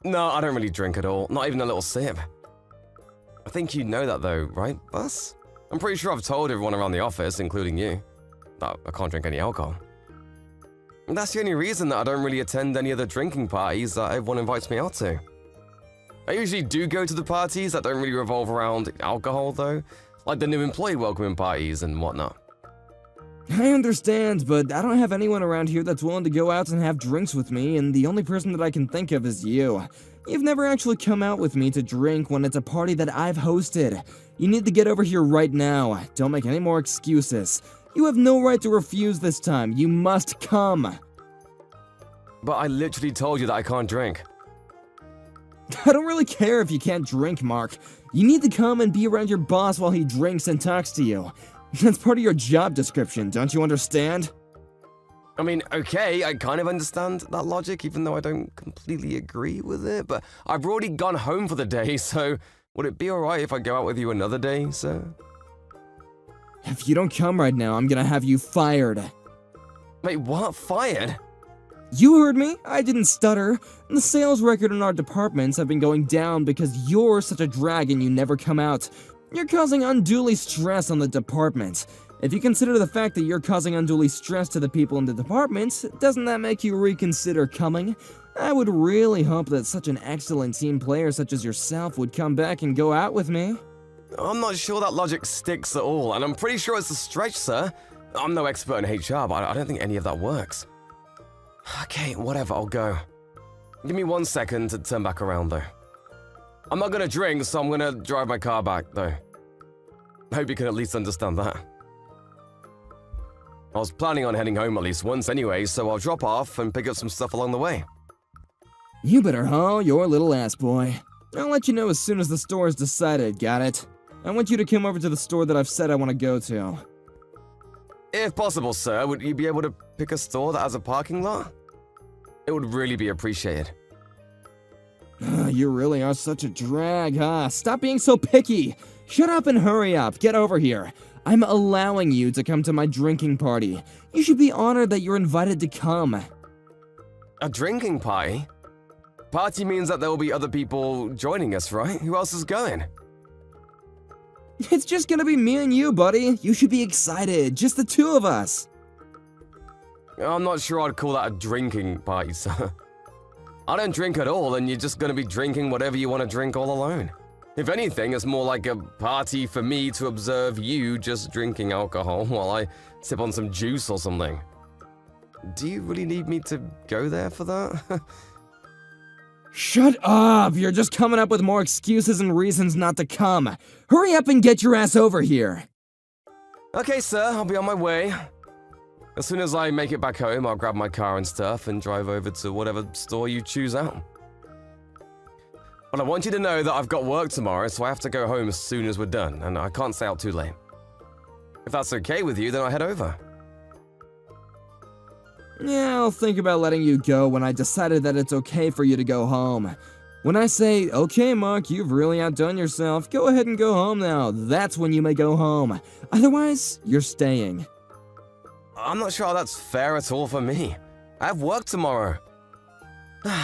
No, I don't really drink at all. Not even a little sip. I think you know that though, right, Bus? I'm pretty sure I've told everyone around the office, including you, that I can't drink any alcohol. And that's the only reason that I don't really attend any of the drinking parties that everyone invites me out to. I usually do go to the parties that don't really revolve around alcohol though, like the new employee welcoming parties and whatnot. I understand, but I don't have anyone around here that's willing to go out and have drinks with me, and the only person that I can think of is you. You've never actually come out with me to drink when it's a party that I've hosted. You need to get over here right now. Don't make any more excuses. You have no right to refuse this time. You must come. But I literally told you that I can't drink. I don't really care if you can't drink, Mark. You need to come and be around your boss while he drinks and talks to you. That's part of your job description, don't you understand? I mean, okay, I kind of understand that logic, even though I don't completely agree with it, but I've already gone home for the day, so would it be alright if I go out with you another day, sir? If you don't come right now, I'm gonna have you fired. Wait, what? Fired? You heard me, I didn't stutter. The sales record in our departments have been going down because you're such a drag and you never come out. You're causing unduly stress on the department. If you consider the fact that you're causing unduly stress to the people in the department, doesn't that make you reconsider coming? I would really hope that such an excellent team player such as yourself would come back and go out with me. I'm not sure that logic sticks at all, and I'm pretty sure it's a stretch, sir. I'm no expert in HR, but I don't think any of that works. Okay, whatever, I'll go. Give me 1 second to turn back around, though. I'm not gonna drink, so I'm gonna drive my car back, though. I hope you can at least understand that. I was planning on heading home at least once anyway, so I'll drop off and pick up some stuff along the way. You better haul your little ass, boy. I'll let you know as soon as the store is decided, got it? I want you to come over to the store that I've said I want to go to. If possible, sir, would you be able to pick a store that has a parking lot? It would really be appreciated. You really are such a drag, huh? Stop being so picky! Shut up and hurry up, get over here. I'm allowing you to come to my drinking party. You should be honored that you're invited to come. A drinking party? Party means that there will be other people joining us, right? Who else is going? It's just gonna be me and you, buddy. You should be excited, just the two of us. I'm not sure I'd call that a drinking party, sir. I don't drink at all, and you're just gonna be drinking whatever you want to drink all alone. If anything, it's more like a party for me to observe you just drinking alcohol while I sip on some juice or something. Do you really need me to go there for that? Shut up! You're just coming up with more excuses and reasons not to come. Hurry up and get your ass over here. Okay, sir, I'll be on my way. As soon as I make it back home, I'll grab my car and stuff and drive over to whatever store you choose out. But I want you to know that I've got work tomorrow, so I have to go home as soon as we're done, and I can't stay out too late. If that's okay with you, then I'll head over. Yeah, I'll think about letting you go when I decided that it's okay for you to go home. When I say, okay, Mark, you've really outdone yourself, go ahead and go home now, that's when you may go home. Otherwise, you're staying. I'm not sure how that's fair at all for me. I have work tomorrow.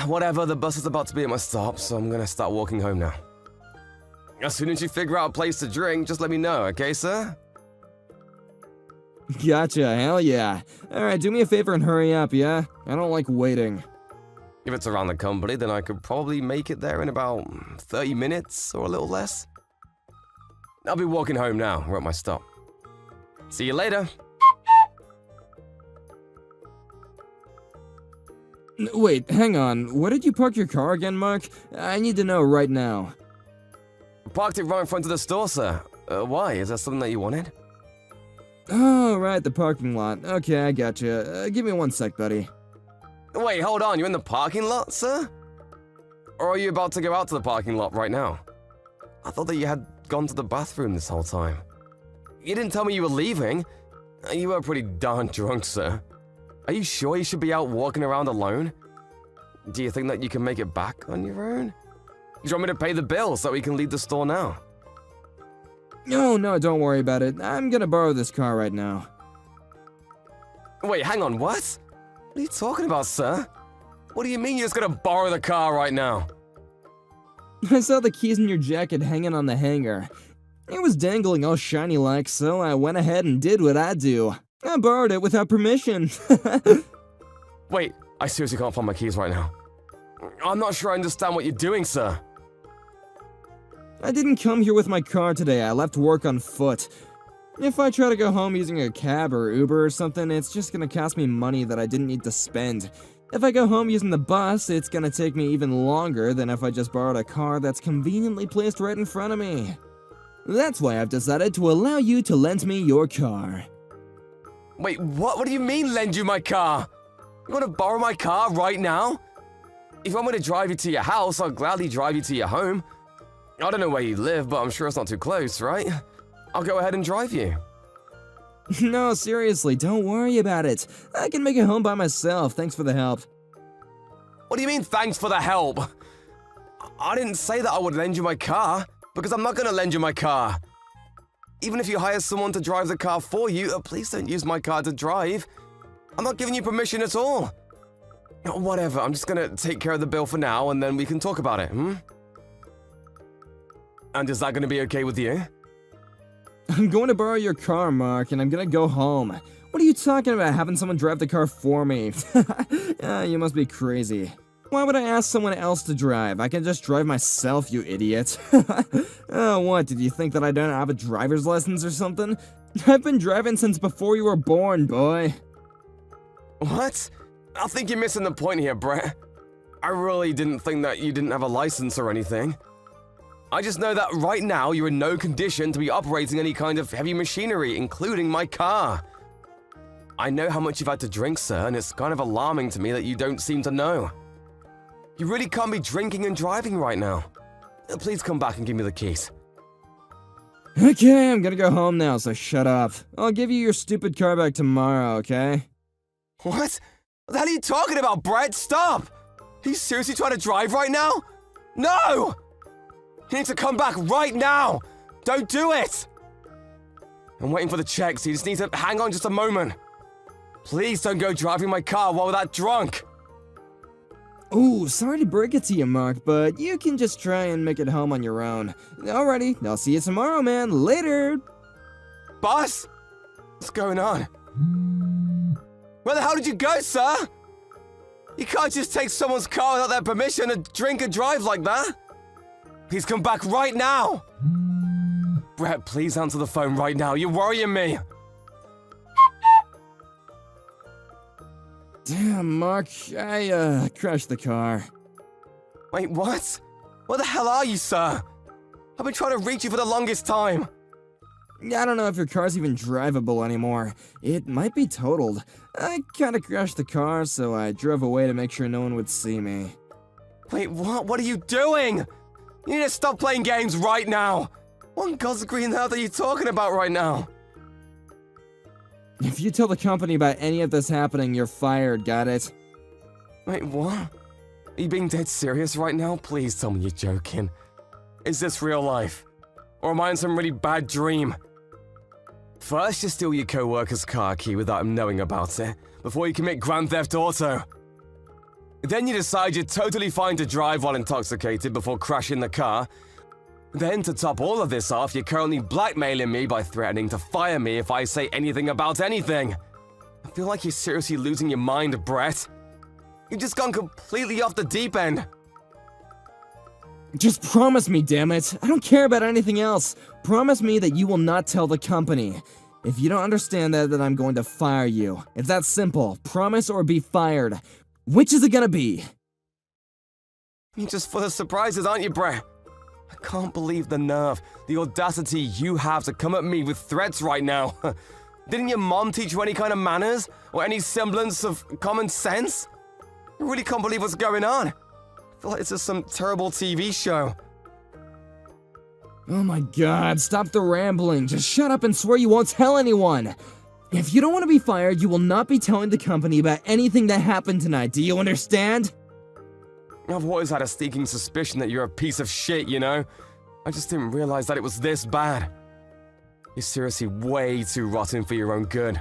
Whatever, the bus is about to be at my stop, so I'm gonna start walking home now. As soon as you figure out a place to drink, just let me know, okay, sir? Gotcha, hell yeah. Alright, do me a favor and hurry up, yeah? I don't like waiting. If it's around the company, then I could probably make it there in about 30 minutes or a little less. I'll be walking home now, we're at my stop. See you later. Wait, hang on. Where did you park your car again, Mark? I need to know right now. Parked it right in front of the store, sir. Why? Is that something that you wanted? Oh, right, the parking lot. Okay, I gotcha. Give me 1 sec, buddy. Wait, hold on, you're in the parking lot, sir? Or are you about to go out to the parking lot right now? I thought that you had gone to the bathroom this whole time. You didn't tell me you were leaving. You were pretty darn drunk, sir. Are you sure you should be out walking around alone? Do you think that you can make it back on your own? Do you want me to pay the bill so we can leave the store now? No, don't worry about it. I'm gonna borrow this car right now. Wait, hang on, what? What are you talking about, sir? What do you mean you're just gonna borrow the car right now? I saw the keys in your jacket hanging on the hanger. It was dangling all shiny-like, so I went ahead and did what I do. I borrowed it without permission. Wait, I seriously can't find my keys right now. I'm not sure I understand what you're doing, sir. I didn't come here with my car today. I left work on foot. If I try to go home using a cab or Uber or something, it's just gonna cost me money that I didn't need to spend. If I go home using the bus, it's gonna take me even longer than if I just borrowed a car that's conveniently placed right in front of me. That's why I've decided to allow you to lend me your car. Wait, what? What do you mean, lend you my car? You want to borrow my car right now? If you want me to drive you to your house, I'll gladly drive you to your home. I don't know where you live, but I'm sure it's not too close, right? I'll go ahead and drive you. No, seriously, don't worry about it. I can make it home by myself, thanks for the help. What do you mean, thanks for the help? I didn't say that I would lend you my car, because I'm not going to lend you my car. Even if you hire someone to drive the car for you, please don't use my car to drive. I'm not giving you permission at all. Whatever, I'm just gonna take care of the bill for now, and then we can talk about it, And is that gonna be okay with you? I'm going to borrow your car, Mark, and I'm gonna go home. What are you talking about, having someone drive the car for me? You must be crazy. Why would I ask someone else to drive? I can just drive myself, you idiot. Oh, what, did you think that I don't have a driver's license or something? I've been driving since before you were born, boy. What? I think you're missing the point here, Brett. I really didn't think that you didn't have a license or anything. I just know that right now you're in no condition to be operating any kind of heavy machinery, including my car. I know how much you've had to drink, sir, and it's kind of alarming to me that you don't seem to know. You really can't be drinking and driving right now. Please come back and give me the keys. Okay, I'm gonna go home now, so shut up. I'll give you your stupid car back tomorrow, okay? What? What the hell are you talking about, Brett? Stop! Are you seriously trying to drive right now? No! You need to come back right now! Don't do it! I'm waiting for the check, so you just need to hang on just a moment. Please don't go driving my car while we're that drunk. Ooh, sorry to break it to you, Mark, but you can just try and make it home on your own. Alrighty, I'll see you tomorrow, man. Later! Boss? What's going on? Where the hell did you go, sir? You can't just take someone's car without their permission and drink and drive like that. Please come back right now. Brett, please answer the phone right now. You're worrying me. Damn, Mark, I crashed the car. Wait, what? Where the hell are you, sir? I've been trying to reach you for the longest time. I don't know if your car's even drivable anymore. It might be totaled. I kinda crashed the car, so I drove away to make sure no one would see me. Wait, what? What are you doing? You need to stop playing games right now. What in God's green earth are you talking about right now? If you tell the company about any of this happening, you're fired, got it? Wait, what? Are you being dead serious right now? Please tell me you're joking. Is this real life? Or am I in some really bad dream? First, you steal your co-worker's car key without him knowing about it, before you commit Grand Theft Auto. Then you decide you're totally fine to drive while intoxicated before crashing the car. Then, to top all of this off, you're currently blackmailing me by threatening to fire me if I say anything about anything. I feel like you're seriously losing your mind, Brett. You've just gone completely off the deep end. Just promise me, damn it. I don't care about anything else. Promise me that you will not tell the company. If you don't understand that, then I'm going to fire you. It's that simple. Promise or be fired. Which is it gonna be? You're just full of surprises, aren't you, Brett? I can't believe the nerve, the audacity you have to come at me with threats right now. Didn't your mom teach you any kind of manners? Or any semblance of common sense? I really can't believe what's going on. I feel like it's just some terrible TV show. Oh my god, stop the rambling. Just shut up and swear you won't tell anyone. If you don't want to be fired, you will not be telling the company about anything that happened tonight. Do you understand? I've always had a sneaking suspicion that you're a piece of shit, you know? I just didn't realize that it was this bad. You're seriously way too rotten for your own good.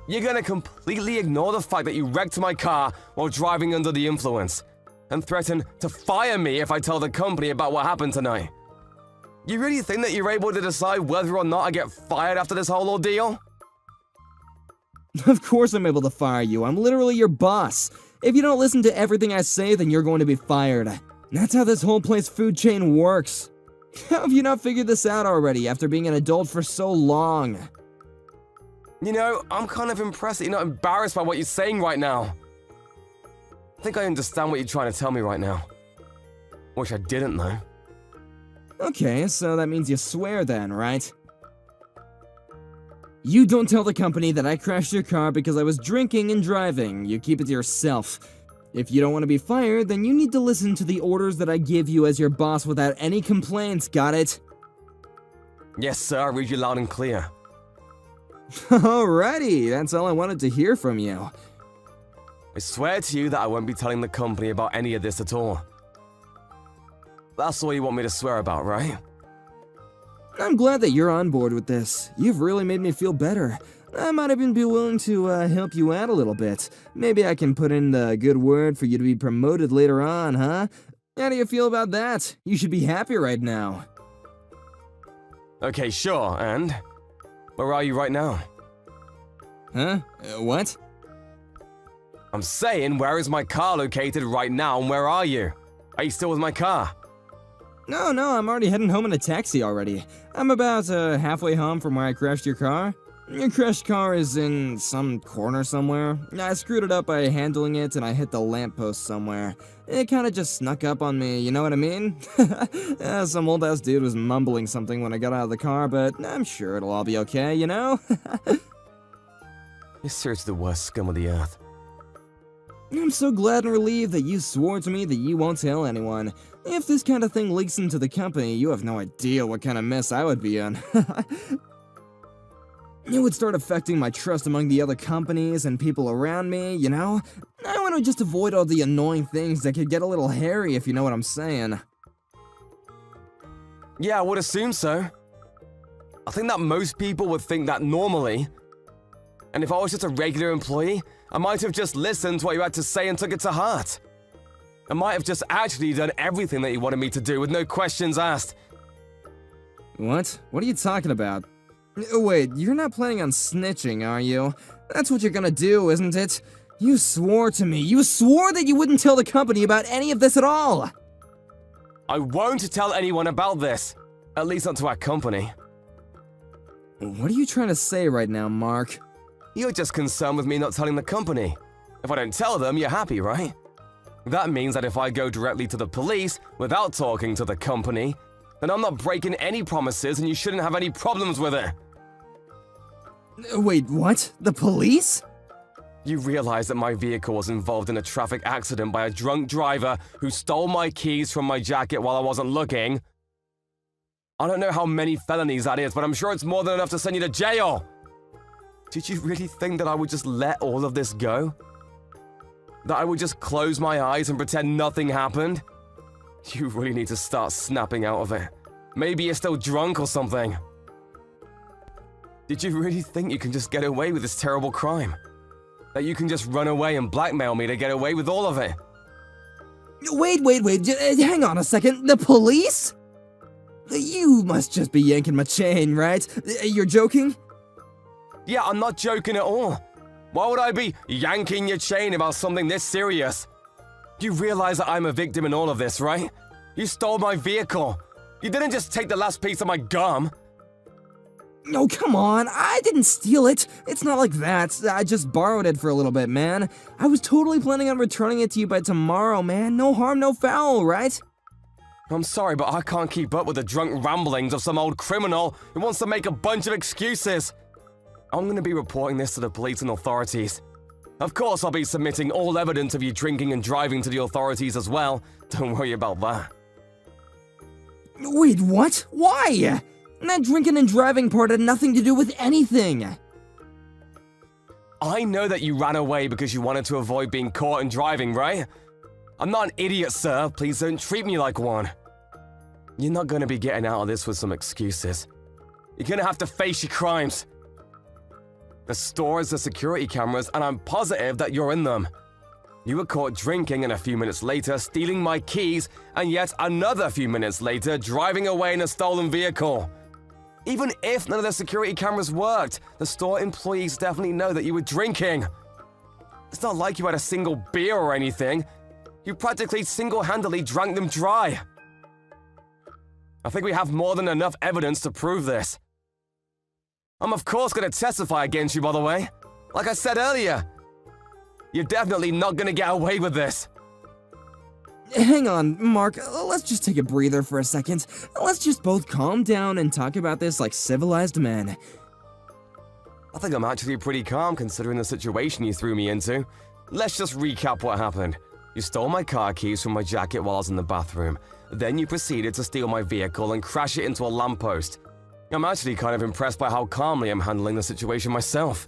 You're gonna completely ignore the fact that you wrecked my car while driving under the influence, and threaten to fire me if I tell the company about what happened tonight. You really think that you're able to decide whether or not I get fired after this whole ordeal? Of course I'm able to fire you. I'm literally your boss. If you don't listen to everything I say, then you're going to be fired. That's how this whole place food chain works. How have you not figured this out already after being an adult for so long? You know, I'm kind of impressed that you're not embarrassed by what you're saying right now. I think I understand what you're trying to tell me right now. Which I didn't, though. Okay, so that means you swear then, right? You don't tell the company that I crashed your car because I was drinking and driving. You keep it to yourself. If you don't want to be fired, then you need to listen to the orders that I give you as your boss without any complaints, got it? Yes, sir, I read you loud and clear. Alrighty, that's all I wanted to hear from you. I swear to you that I won't be telling the company about any of this at all. That's all you want me to swear about, right? I'm glad that you're on board with this. You've really made me feel better. I might even be willing to help you out a little bit. Maybe I can put in the good word for you to be promoted later on, huh? How do you feel about that? You should be happy right now. Okay, sure, and? Where are you right now? Huh? What? I'm saying, where is my car located right now, and where are you? Are you still with my car? No, I'm already heading home in a taxi already. I'm about halfway home from where I crashed your car. Your crashed car is in some corner somewhere. I screwed it up by handling it and I hit the lamppost somewhere. It kinda just snuck up on me, you know what I mean? Some old-ass dude was mumbling something when I got out of the car, but I'm sure it'll all be okay, you know? You're seriously the worst scum of the earth. I'm so glad and relieved that you swore to me that you won't tell anyone. If this kind of thing leaks into the company, you have no idea what kind of mess I would be in. It would start affecting my trust among the other companies and people around me, you know? I want to just avoid all the annoying things that could get a little hairy, if you know what I'm saying. Yeah, I would assume so. I think that most people would think that normally. And if I was just a regular employee, I might have just listened to what you had to say and took it to heart. I might have just actually done everything that you wanted me to do with no questions asked. What? What are you talking about? Wait, you're not planning on snitching, are you? That's what you're gonna do, isn't it? You swore to me. You swore that you wouldn't tell the company about any of this at all! I won't tell anyone about this. At least not to our company. What are you trying to say right now, Mark? You're just concerned with me not telling the company. If I don't tell them, you're happy, right? That means that if I go directly to the police without talking to the company, then I'm not breaking any promises and you shouldn't have any problems with it. Wait, what? The police? You realize that my vehicle was involved in a traffic accident by a drunk driver who stole my keys from my jacket while I wasn't looking. I don't know how many felonies that is, but I'm sure it's more than enough to send you to jail. Did you really think that I would just let all of this go? That I would just close my eyes and pretend nothing happened? You really need to start snapping out of it. Maybe you're still drunk or something. Did you really think you can just get away with this terrible crime? That you can just run away and blackmail me to get away with all of it? Wait, hang on a second. The police? You must just be yanking my chain, right? You're joking? Yeah, I'm not joking at all. Why would I be yanking your chain about something this serious? You realize that I'm a victim in all of this, right? You stole my vehicle. You didn't just take the last piece of my gum. Oh, come on. I didn't steal it. It's not like that. I just borrowed it for a little bit, man. I was totally planning on returning it to you by tomorrow, man. No harm, no foul, right? I'm sorry, but I can't keep up with the drunk ramblings of some old criminal who wants to make a bunch of excuses. I'm going to be reporting this to the police and authorities. Of course, I'll be submitting all evidence of you drinking and driving to the authorities as well. Don't worry about that. Wait, what? Why? That drinking and driving part had nothing to do with anything. I know that you ran away because you wanted to avoid being caught and driving, right? I'm not an idiot, sir. Please don't treat me like one. You're not going to be getting out of this with some excuses. You're going to have to face your crimes. The store has the security cameras, and I'm positive that you're in them. You were caught drinking and a few minutes later stealing my keys, and yet another few minutes later driving away in a stolen vehicle. Even if none of the security cameras worked, the store employees definitely know that you were drinking. It's not like you had a single beer or anything. You practically single-handedly drank them dry. I think we have more than enough evidence to prove this. I'm of course going to testify against you, by the way. Like I said earlier, you're definitely not going to get away with this. Hang on, Mark. Let's just take a breather for a second. Let's just both calm down and talk about this like civilized men. I think I'm actually pretty calm considering the situation you threw me into. Let's just recap what happened. You stole my car keys from my jacket while I was in the bathroom. Then you proceeded to steal my vehicle and crash it into a lamppost. I'm actually kind of impressed by how calmly I'm handling the situation myself.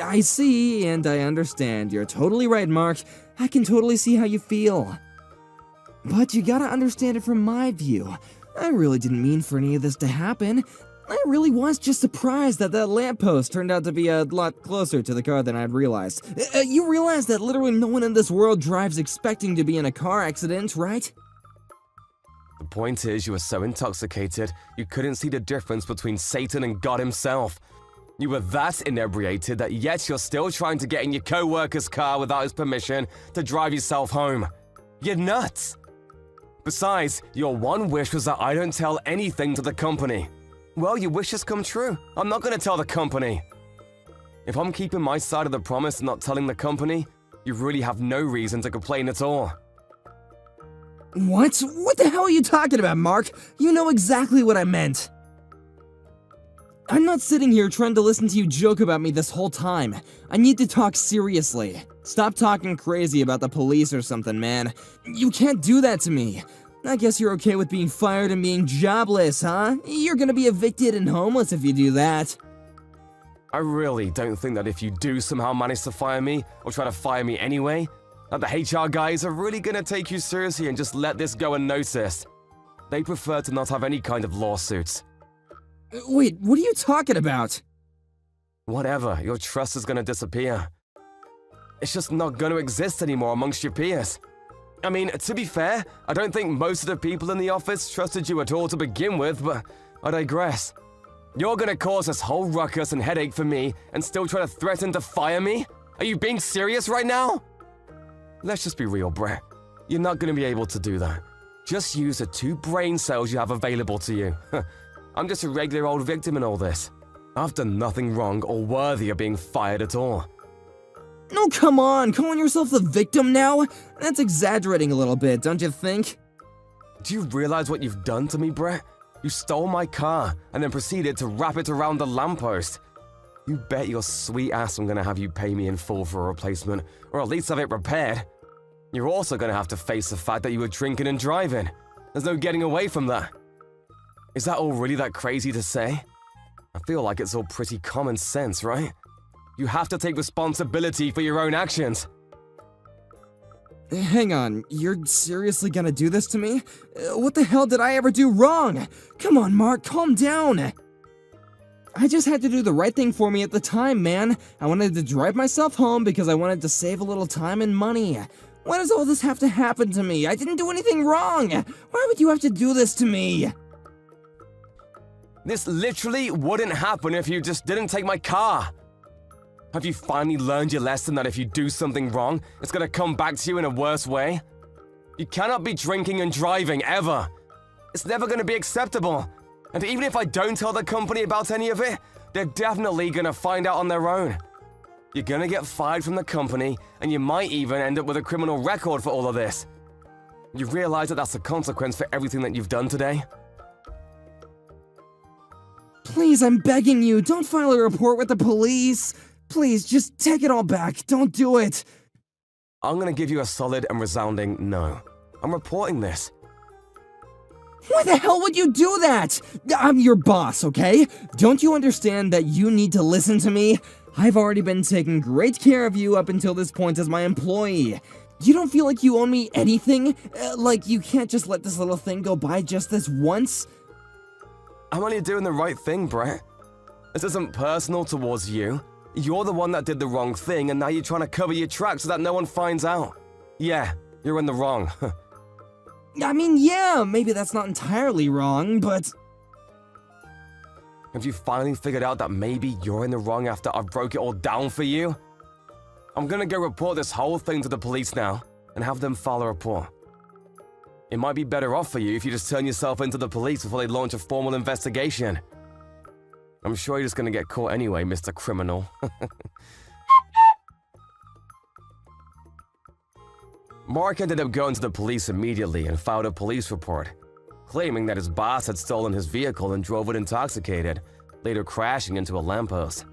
I see, and I understand. You're totally right, Mark. I can totally see how you feel. But you gotta understand it from my view. I really didn't mean for any of this to happen. I really was just surprised that that lamppost turned out to be a lot closer to the car than I'd realized. You realize that literally no one in this world drives expecting to be in a car accident, right? The point is, you were so intoxicated, you couldn't see the difference between Satan and God himself. You were that inebriated that yet you're still trying to get in your co-worker's car without his permission to drive yourself home. You're nuts. Besides, your one wish was that I don't tell anything to the company. Well, your wish has come true. I'm not gonna tell the company. If I'm keeping my side of the promise and not telling the company, you really have no reason to complain at all. What? What the hell are you talking about, Mark? You know exactly what I meant. I'm not sitting here trying to listen to you joke about me this whole time. I need to talk seriously. Stop talking crazy about the police or something, man. You can't do that to me. I guess you're okay with being fired and being jobless, huh? You're gonna be evicted and homeless if you do that. I really don't think that if you do somehow manage to fire me, or try to fire me anyway, that the HR guys are really gonna take you seriously and just let this go unnoticed. They prefer to not have any kind of lawsuits. Wait, what are you talking about? Whatever, your trust is gonna disappear. It's just not gonna exist anymore amongst your peers. I mean, to be fair, I don't think most of the people in the office trusted you at all to begin with, but I digress. You're gonna cause this whole ruckus and headache for me and still try to threaten to fire me? Are you being serious right now? Let's just be real, Brett. You're not gonna be able to do that. Just use the 2 brain cells you have available to you. I'm just a regular old victim in all this. I've done nothing wrong or worthy of being fired at all. No, come on, calling yourself the victim now? That's exaggerating a little bit, don't you think? Do you realize what you've done to me, Brett? You stole my car and then proceeded to wrap it around the lamppost. You bet your sweet ass I'm gonna have you pay me in full for a replacement, or at least have it repaired. You're also gonna have to face the fact that you were drinking and driving. There's no getting away from that. Is that all really that crazy to say? I feel like it's all pretty common sense, right? You have to take responsibility for your own actions. Hang on, you're seriously gonna do this to me? What the hell did I ever do wrong? Come on, Mark, calm down. I just had to do the right thing for me at the time, man. I wanted to drive myself home because I wanted to save a little time and money. Why does all this have to happen to me? I didn't do anything wrong. Why would you have to do this to me? This literally wouldn't happen if you just didn't take my car. Have you finally learned your lesson that if you do something wrong, it's gonna come back to you in a worse way? You cannot be drinking and driving, ever. It's never gonna be acceptable. And even if I don't tell the company about any of it, they're definitely gonna find out on their own. You're gonna get fired from the company, and you might even end up with a criminal record for all of this. You realize that that's the consequence for everything that you've done today? Please, I'm begging you, don't file a report with the police. Please, just take it all back. Don't do it. I'm gonna give you a solid and resounding no. I'm reporting this. Why the hell would you do that? I'm your boss, okay? Don't you understand that you need to listen to me? I've already been taking great care of you up until this point as my employee. You don't feel like you owe me anything? Like you can't just let this little thing go by just this once? I'm only doing the right thing, Brett. This isn't personal towards you. You're the one that did the wrong thing, and now you're trying to cover your tracks so that no one finds out. Yeah, you're in the wrong. I mean, yeah, maybe that's not entirely wrong, but... Have you finally figured out that maybe you're in the wrong after I broke it all down for you? I'm gonna go report this whole thing to the police now, and have them file a report. It might be better off for you if you just turn yourself into the police before they launch a formal investigation. I'm sure you're just gonna get caught anyway, Mr. Criminal. Mark ended up going to the police immediately and filed a police report, claiming that his boss had stolen his vehicle and drove it intoxicated, later crashing into a lamppost.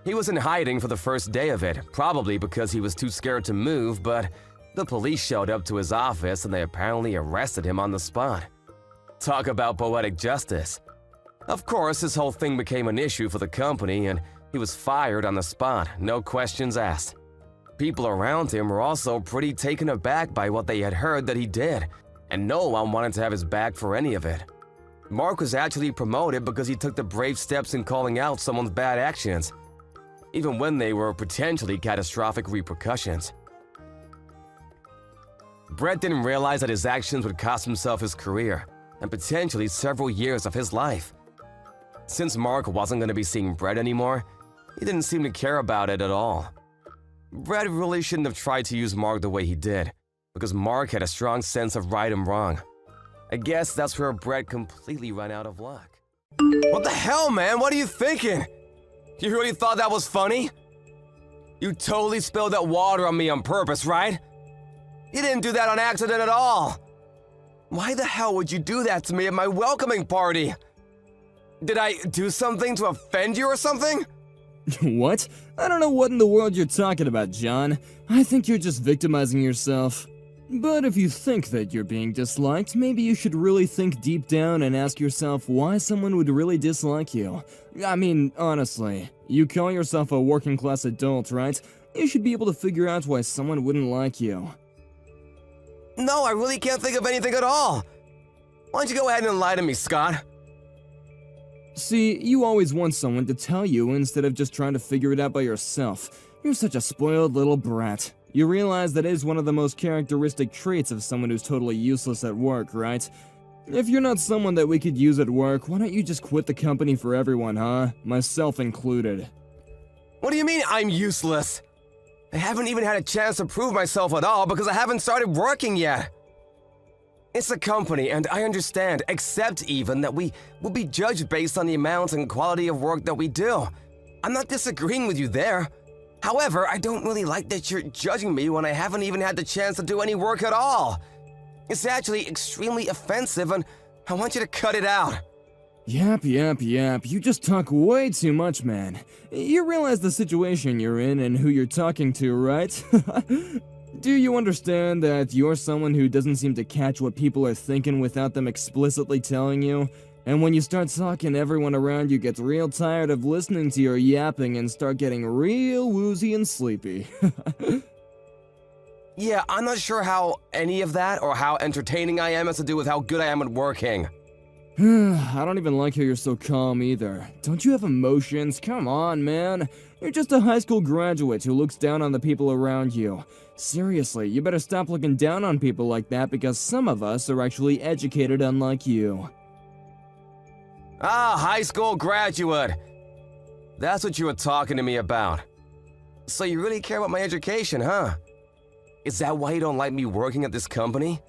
He was in hiding for the first day of it, probably because he was too scared to move, but the police showed up to his office and they apparently arrested him on the spot. Talk about poetic justice. Of course, this whole thing became an issue for the company and he was fired on the spot, no questions asked. People around him were also pretty taken aback by what they had heard that he did, and no one wanted to have his back for any of it. Mark was actually promoted because he took the brave steps in calling out someone's bad actions, even when they were potentially catastrophic repercussions. Brett didn't realize that his actions would cost himself his career and potentially several years of his life. Since Mark wasn't going to be seeing Brett anymore, he didn't seem to care about it at all. Brett really shouldn't have tried to use Mark the way he did, because Mark had a strong sense of right and wrong. I guess that's where Brett completely ran out of luck. What the hell, man? What are you thinking? You really thought that was funny? You totally spilled that water on me on purpose, right? You didn't do that on accident at all. Why the hell would you do that to me at my welcoming party? Did I do something to offend you or something? What? I don't know what in the world you're talking about, John. I think you're just victimizing yourself. But if you think that you're being disliked, maybe you should really think deep down and ask yourself why someone would really dislike you. I mean, honestly, you call yourself a working class adult, right? You should be able to figure out why someone wouldn't like you. No, I really can't think of anything at all. Why don't you go ahead and lie to me, Scott? See, you always want someone to tell you instead of just trying to figure it out by yourself. You're such a spoiled little brat. You realize that is one of the most characteristic traits of someone who's totally useless at work, right? If you're not someone that we could use at work, why don't you just quit the company for everyone, huh? Myself included. What do you mean I'm useless? I haven't even had a chance to prove myself at all because I haven't started working yet. It's a company, and I understand, accept even, that we will be judged based on the amount and quality of work that we do. I'm not disagreeing with you there. However, I don't really like that you're judging me when I haven't even had the chance to do any work at all. It's actually extremely offensive, and I want you to cut it out. Yap. You just talk way too much, man. You realize the situation you're in and who you're talking to, right? Do you understand that you're someone who doesn't seem to catch what people are thinking without them explicitly telling you? And when you start talking, everyone around you gets real tired of listening to your yapping and start getting real woozy and sleepy. Yeah, I'm not sure how any of that or how entertaining I am has to do with how good I am at working. I don't even like how you're so calm either. Don't you have emotions? Come on, man. You're just a high school graduate who looks down on the people around you. Seriously, you better stop looking down on people like that because some of us are actually educated unlike you. Ah, high school graduate. That's what you were talking to me about. So you really care about my education, huh? Is that why you don't like me working at this company?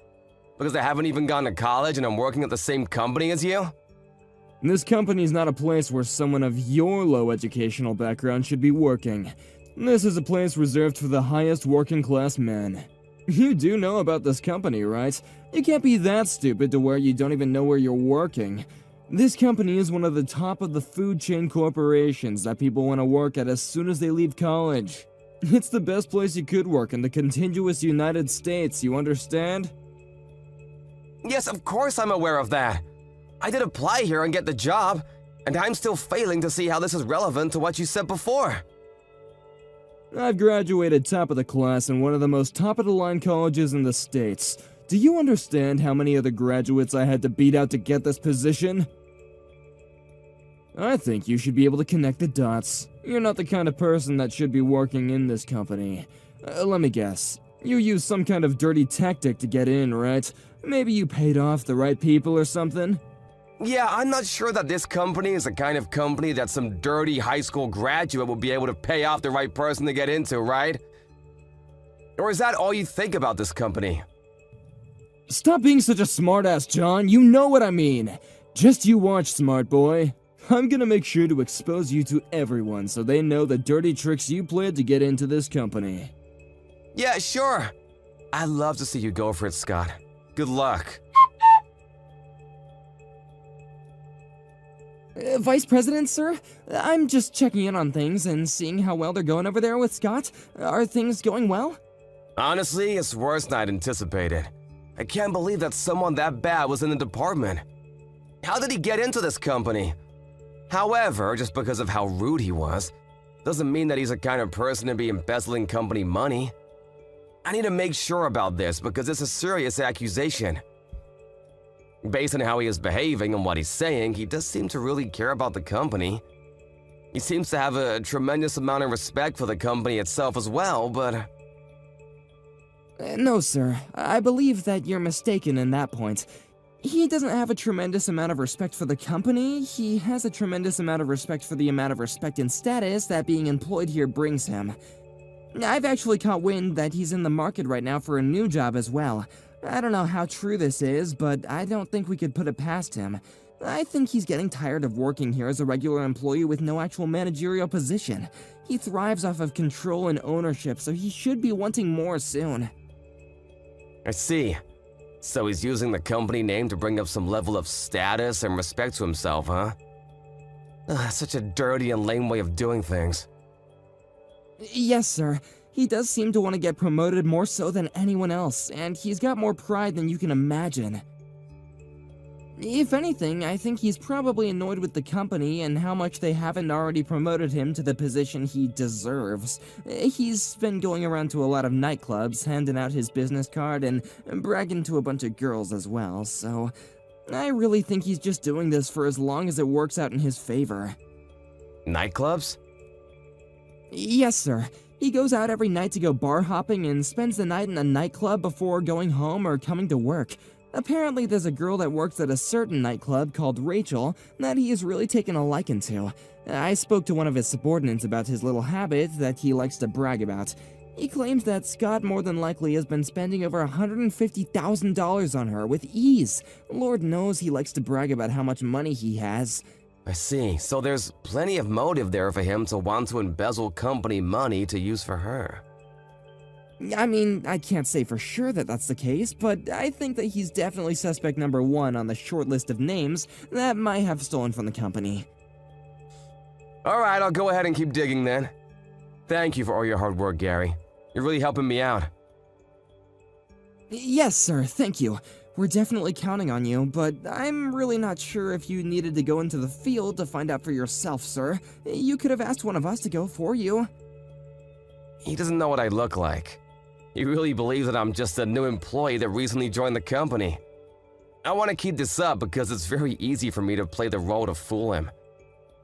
Because I haven't even gone to college and I'm working at the same company as you? This company's not a place where someone of your low educational background should be working. This is a place reserved for the highest working class men. You do know about this company, right? You can't be that stupid to where you don't even know where you're working. This company is one of the top of the food chain corporations that people want to work at as soon as they leave college. It's the best place you could work in the contiguous United States, you understand? Yes, of course I'm aware of that. I did apply here and get the job, and I'm still failing to see how this is relevant to what you said before. I've graduated top of the class in one of the most top-of-the-line colleges in the States. Do you understand how many other graduates I had to beat out to get this position? I think you should be able to connect the dots. You're not the kind of person that should be working in this company. Let me guess. You used some kind of dirty tactic to get in, right? Maybe you paid off the right people or something? Yeah, I'm not sure that this company is the kind of company that some dirty high school graduate will be able to pay off the right person to get into, right? Or is that all you think about this company? Stop being such a smartass, John. You know what I mean. Just you watch, smart boy. I'm gonna make sure to expose you to everyone so they know the dirty tricks you played to get into this company. Yeah, sure. I'd love to see you go for it, Scott. Good luck. Vice President, sir? I'm just checking in on things and seeing how well they're going over there with Scott. Are things going well? Honestly, it's worse than I'd anticipated. I can't believe that someone that bad was in the department. How did he get into this company? However, just because of how rude he was, doesn't mean that he's the kind of person to be embezzling company money. I need to make sure about this because it's a serious accusation. Based on how he is behaving and what he's saying, he does seem to really care about the company. He seems to have a tremendous amount of respect for the company itself as well, but... No, sir. I believe that you're mistaken in that point. He doesn't have a tremendous amount of respect for the company. He has a tremendous amount of respect for the amount of respect and status that being employed here brings him. I've actually caught wind that he's in the market right now for a new job as well. I don't know how true this is, but I don't think we could put it past him. I think he's getting tired of working here as a regular employee with no actual managerial position. He thrives off of control and ownership, so he should be wanting more soon. I see. So he's using the company name to bring up some level of status and respect to himself, huh? Such a dirty and lame way of doing things. Yes, sir. He does seem to want to get promoted more so than anyone else, and he's got more pride than you can imagine. If anything, I think he's probably annoyed with the company and how much they haven't already promoted him to the position he deserves. He's been going around to a lot of nightclubs, handing out his business card and bragging to a bunch of girls as well, so I really think he's just doing this for as long as it works out in his favor. Nightclubs? Yes, sir. He goes out every night to go bar hopping and spends the night in a nightclub before going home or coming to work. Apparently, there's a girl that works at a certain nightclub called Rachel that he has really taken a liking to. I spoke to one of his subordinates about his little habit that he likes to brag about. He claims that Scott more than likely has been spending over $150,000 on her with ease. Lord knows he likes to brag about how much money he has. I see. So there's plenty of motive there for him to want to embezzle company money to use for her. I mean, I can't say for sure that that's the case, but I think that he's definitely suspect number one on the short list of names that might have stolen from the company. Alright, I'll go ahead and keep digging then. Thank you for all your hard work, Gary. You're really helping me out. Yes, sir, thank you. We're definitely counting on you, but I'm really not sure if you needed to go into the field to find out for yourself, sir. You could have asked one of us to go for you. He doesn't know what I look like. He really believes that I'm just a new employee that recently joined the company. I want to keep this up because it's very easy for me to play the role to fool him.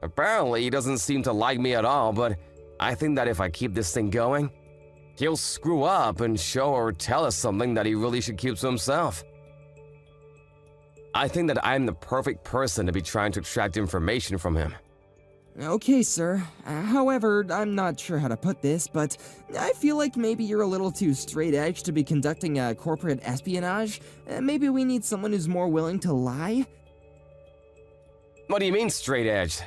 Apparently, he doesn't seem to like me at all, but I think that if I keep this thing going, he'll screw up and show or tell us something that he really should keep to himself. I think that I'm the perfect person to be trying to extract information from him. Okay, sir. However, I'm not sure how to put this, but I feel like maybe you're a little too straight-edged to be conducting a corporate espionage. Maybe we need someone who's more willing to lie? What do you mean straight-edged?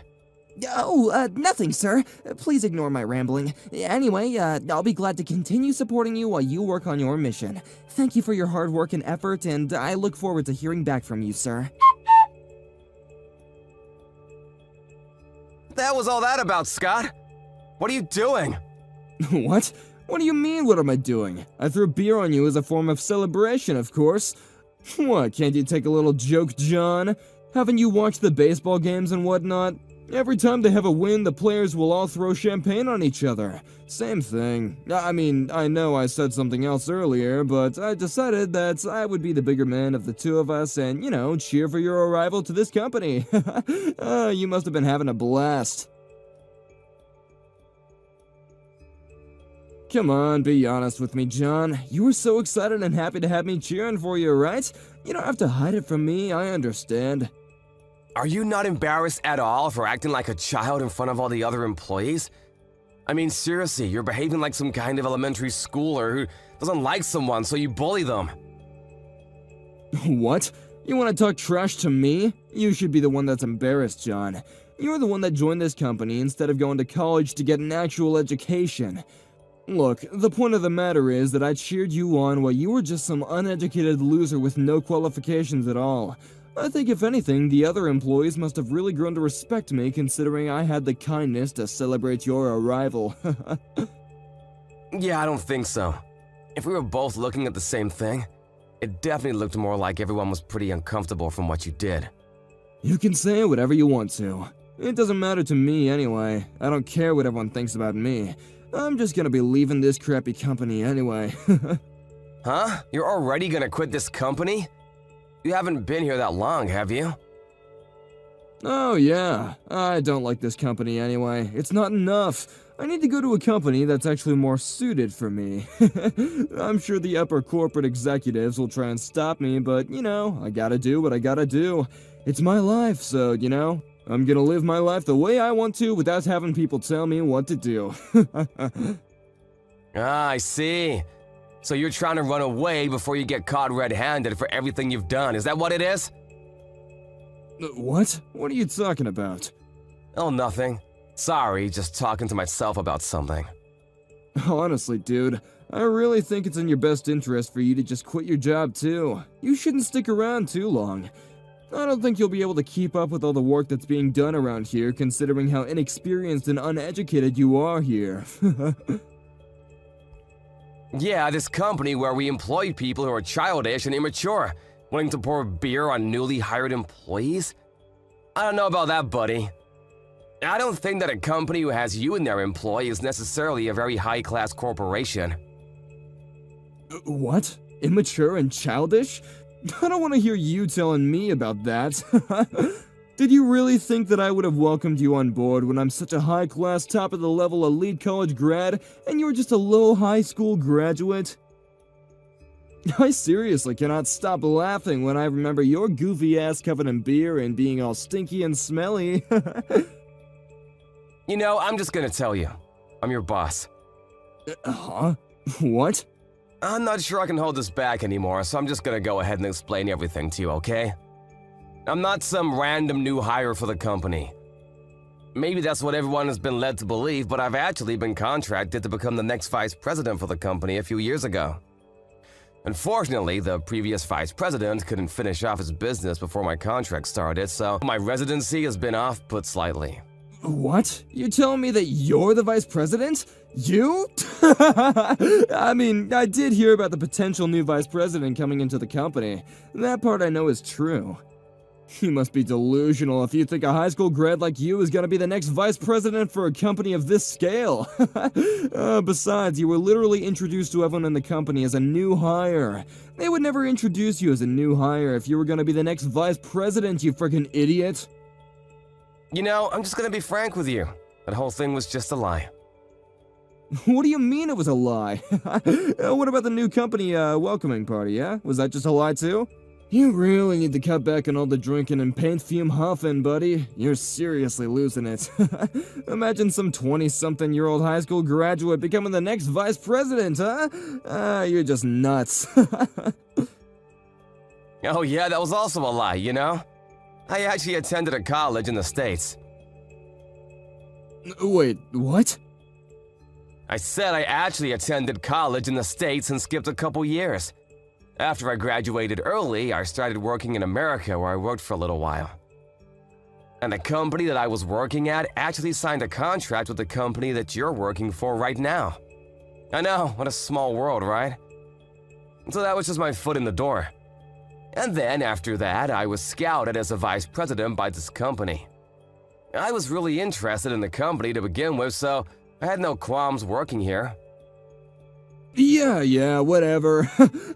Oh, nothing, sir. Please ignore my rambling. Anyway, I'll be glad to continue supporting you while you work on your mission. Thank you for your hard work and effort, and I look forward to hearing back from you, sir. That was all that about, Scott. What are you doing? What? What do you mean, what am I doing? I threw beer on you as a form of celebration, of course. What, can't you take a little joke, John? Haven't you watched the baseball games and whatnot? Every time they have a win, the players will all throw champagne on each other. Same thing. I mean, I know I said something else earlier, but I decided that I would be the bigger man of the two of us and, you know, cheer for your arrival to this company. You must have been having a blast. Come on, be honest with me, John. You were so excited and happy to have me cheering for you, right? You don't have to hide it from me, I understand. Are you not embarrassed at all for acting like a child in front of all the other employees? I mean, seriously, you're behaving like some kind of elementary schooler who doesn't like someone, so you bully them. What? You want to talk trash to me? You should be the one that's embarrassed, John. You're the one that joined this company instead of going to college to get an actual education. Look, the point of the matter is that I cheered you on while you were just some uneducated loser with no qualifications at all. I think if anything, the other employees must have really grown to respect me considering I had the kindness to celebrate your arrival. Yeah, I don't think so. If we were both looking at the same thing, it definitely looked more like everyone was pretty uncomfortable from what you did. You can say whatever you want to. It doesn't matter to me anyway. I don't care what everyone thinks about me. I'm just gonna be leaving this crappy company anyway. Huh? You're already gonna quit this company? You haven't been here that long, have you? Oh yeah, I don't like this company anyway. It's not enough. I need to go to a company that's actually more suited for me. I'm sure the upper corporate executives will try and stop me, but you know, I gotta do what I gotta do. It's my life, so you know, I'm gonna live my life the way I want to without having people tell me what to do. Ah, I see. So you're trying to run away before you get caught red-handed for everything you've done, is that what it is? What? What are you talking about? Oh, nothing. Sorry, just talking to myself about something. Honestly, dude, I really think it's in your best interest for you to just quit your job too. You shouldn't stick around too long. I don't think you'll be able to keep up with all the work that's being done around here, considering how inexperienced and uneducated you are here. Yeah, this company where we employ people who are childish and immature, willing to pour beer on newly hired employees? I don't know about that, buddy. I don't think that a company who has you in their employ is necessarily a very high-class corporation. What? Immature and childish? I don't want to hear you telling me about that. Did you really think that I would have welcomed you on board when I'm such a high-class, top-of-the-level elite college grad, and you were just a low high school graduate? I seriously cannot stop laughing when I remember your goofy ass covered in beer and being all stinky and smelly. You know, I'm just gonna tell you. I'm your boss. Huh? What? I'm not sure I can hold this back anymore, so I'm just gonna go ahead and explain everything to you, okay? I'm not some random new hire for the company. Maybe that's what everyone has been led to believe, but I've actually been contracted to become the next vice president for the company a few years ago. Unfortunately, the previous vice president couldn't finish off his business before my contract started, so my residency has been off-put slightly. What? You're telling me that you're the vice president? You? I mean, I did hear about the potential new vice president coming into the company. That part I know is true. You must be delusional if you think a high school grad like you is gonna be the next vice president for a company of this scale. Besides, you were literally introduced to everyone in the company as a new hire. They would never introduce you as a new hire if you were gonna be the next vice president, you freaking idiot. You know, I'm just gonna be frank with you. That whole thing was just a lie. What do you mean it was a lie? What about the new company welcoming party, yeah? Was that just a lie too? You really need to cut back on all the drinking and paint fume huffing, buddy. You're seriously losing it. Imagine some 20-something-year-old high school graduate becoming the next vice president, huh? You're just nuts. Oh yeah, that was also a lie, you know? I actually attended a college in the States. Wait, what? I said I actually attended college in the States and skipped a couple years. After I graduated early, I started working in America where I worked for a little while. And the company that I was working at actually signed a contract with the company that you're working for right now. I know, what a small world, right? So that was just my foot in the door. And then after that, I was scouted as a vice president by this company. I was really interested in the company to begin with, so I had no qualms working here. Yeah, whatever.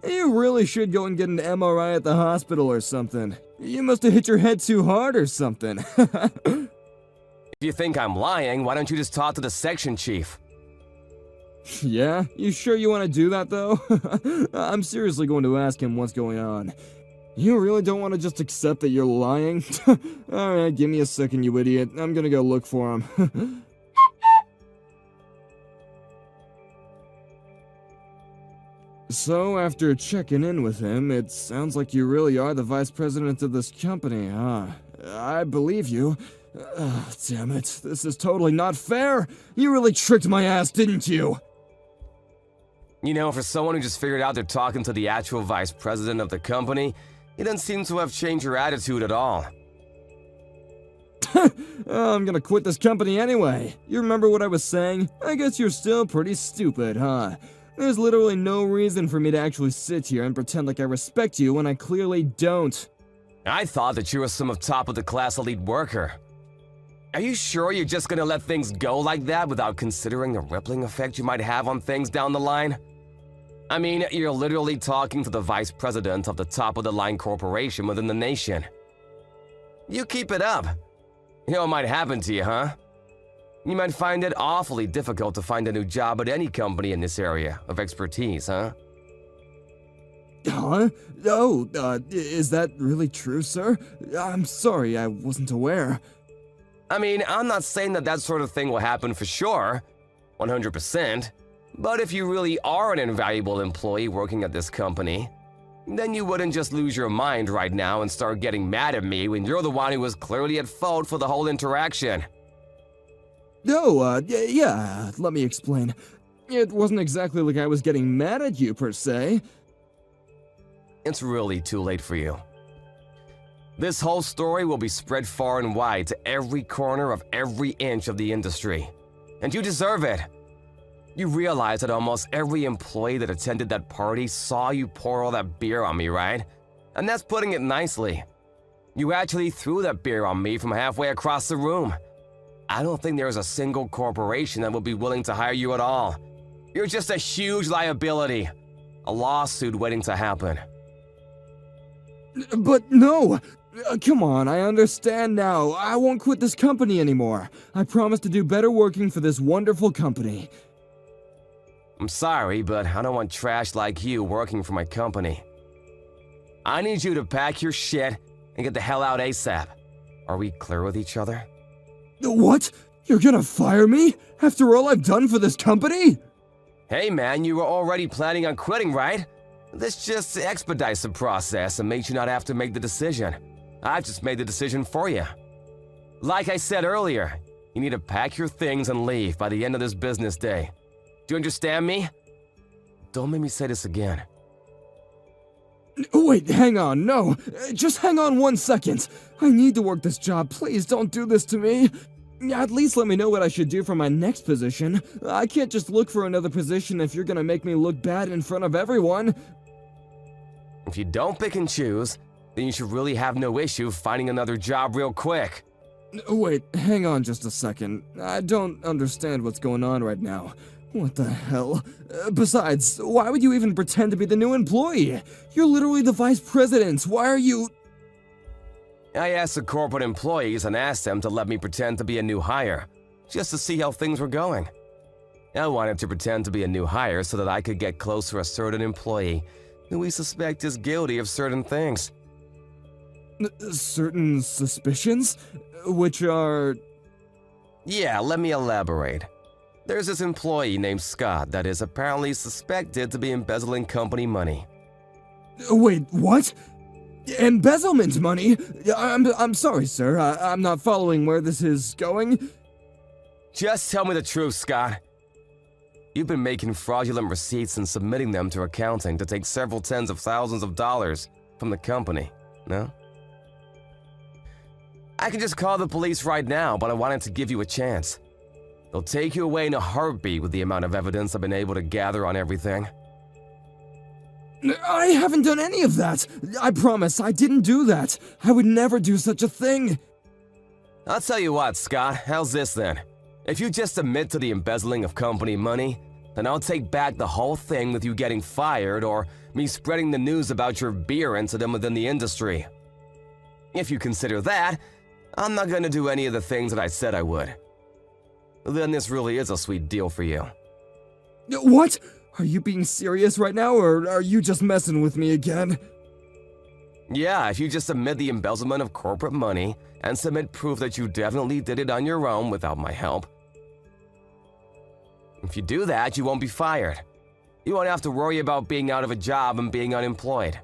You really should go and get an MRI at the hospital or something. You must have hit your head too hard or something. If you think I'm lying, why don't you just talk to the section chief? Yeah? You sure you want to do that, though? I'm seriously going to ask him what's going on. You really don't want to just accept that you're lying? Alright, give me a second, you idiot. I'm gonna go look for him. So, after checking in with him, it sounds like you really are the vice president of this company, huh? I believe you. Damn it, this is totally not fair! You really tricked my ass, didn't you? You know, for someone who just figured out they're talking to the actual vice president of the company, you don't seem to have changed your attitude at all. I'm gonna quit this company anyway. You remember what I was saying? I guess you're still pretty stupid, huh? There's literally no reason for me to actually sit here and pretend like I respect you when I clearly don't. I thought that you were some top-of-the-class elite worker. Are you sure you're just gonna let things go like that without considering the rippling effect you might have on things down the line? I mean, you're literally talking to the vice president of the top-of-the-line corporation within the nation. You keep it up. You know what might happen to you, huh? You might find it awfully difficult to find a new job at any company in this area of expertise, huh? Huh? Oh, is that really true, sir? I'm sorry, I wasn't aware. I mean, I'm not saying that that sort of thing will happen for sure, 100%, but if you really are an invaluable employee working at this company, then you wouldn't just lose your mind right now and start getting mad at me when you're the one who was clearly at fault for the whole interaction. No, yeah, let me explain. It wasn't exactly like I was getting mad at you, per se. It's really too late for you. This whole story will be spread far and wide to every corner of every inch of the industry. And you deserve it. You realize that almost every employee that attended that party saw you pour all that beer on me, right? And that's putting it nicely. You actually threw that beer on me from halfway across the room. I don't think there's a single corporation that would be willing to hire you at all. You're just a huge liability. A lawsuit waiting to happen. But no! Come on, I understand now. I won't quit this company anymore. I promise to do better working for this wonderful company. I'm sorry, but I don't want trash like you working for my company. I need you to pack your shit and get the hell out ASAP. Are we clear with each other? What? You're gonna fire me? After all I've done for this company? Hey man, you were already planning on quitting, right? This just expedites the process and makes you not have to make the decision. I've just made the decision for you. Like I said earlier, you need to pack your things and leave by the end of this business day. Do you understand me? Don't make me say this again. Wait, hang on, no. Just hang on 1 second. I need to work this job, please don't do this to me. At least let me know what I should do for my next position. I can't just look for another position if you're gonna make me look bad in front of everyone. If you don't pick and choose, then you should really have no issue finding another job real quick. Wait, hang on just a second. I don't understand what's going on right now. What the hell? Besides, why would you even pretend to be the new employee? You're literally the vice president. Why are you... I asked the corporate employees and asked them to let me pretend to be a new hire, just to see how things were going. I wanted to pretend to be a new hire so that I could get close to a certain employee who we suspect is guilty of certain things. Certain suspicions? Which are... Yeah, let me elaborate. There's this employee named Scott that is apparently suspected to be embezzling company money. Wait, what? Embezzlement money? I'm sorry, sir. I'm not following where this is going. Just tell me the truth, Scott. You've been making fraudulent receipts and submitting them to accounting to take several tens of thousands of dollars from the company, no? I can just call the police right now, but I wanted to give you a chance. They'll take you away in a heartbeat with the amount of evidence I've been able to gather on everything. I haven't done any of that. I promise, I didn't do that. I would never do such a thing. I'll tell you what, Scott, how's this then? If you just admit to the embezzling of company money, then I'll take back the whole thing with you getting fired or me spreading the news about your beer incident within the industry. If you consider that, I'm not gonna do any of the things that I said I would. Then this really is a sweet deal for you. What? Are you being serious right now, or are you just messing with me again? Yeah, if you just admit the embezzlement of corporate money and submit proof that you definitely did it on your own without my help. If you do that, you won't be fired. You won't have to worry about being out of a job and being unemployed.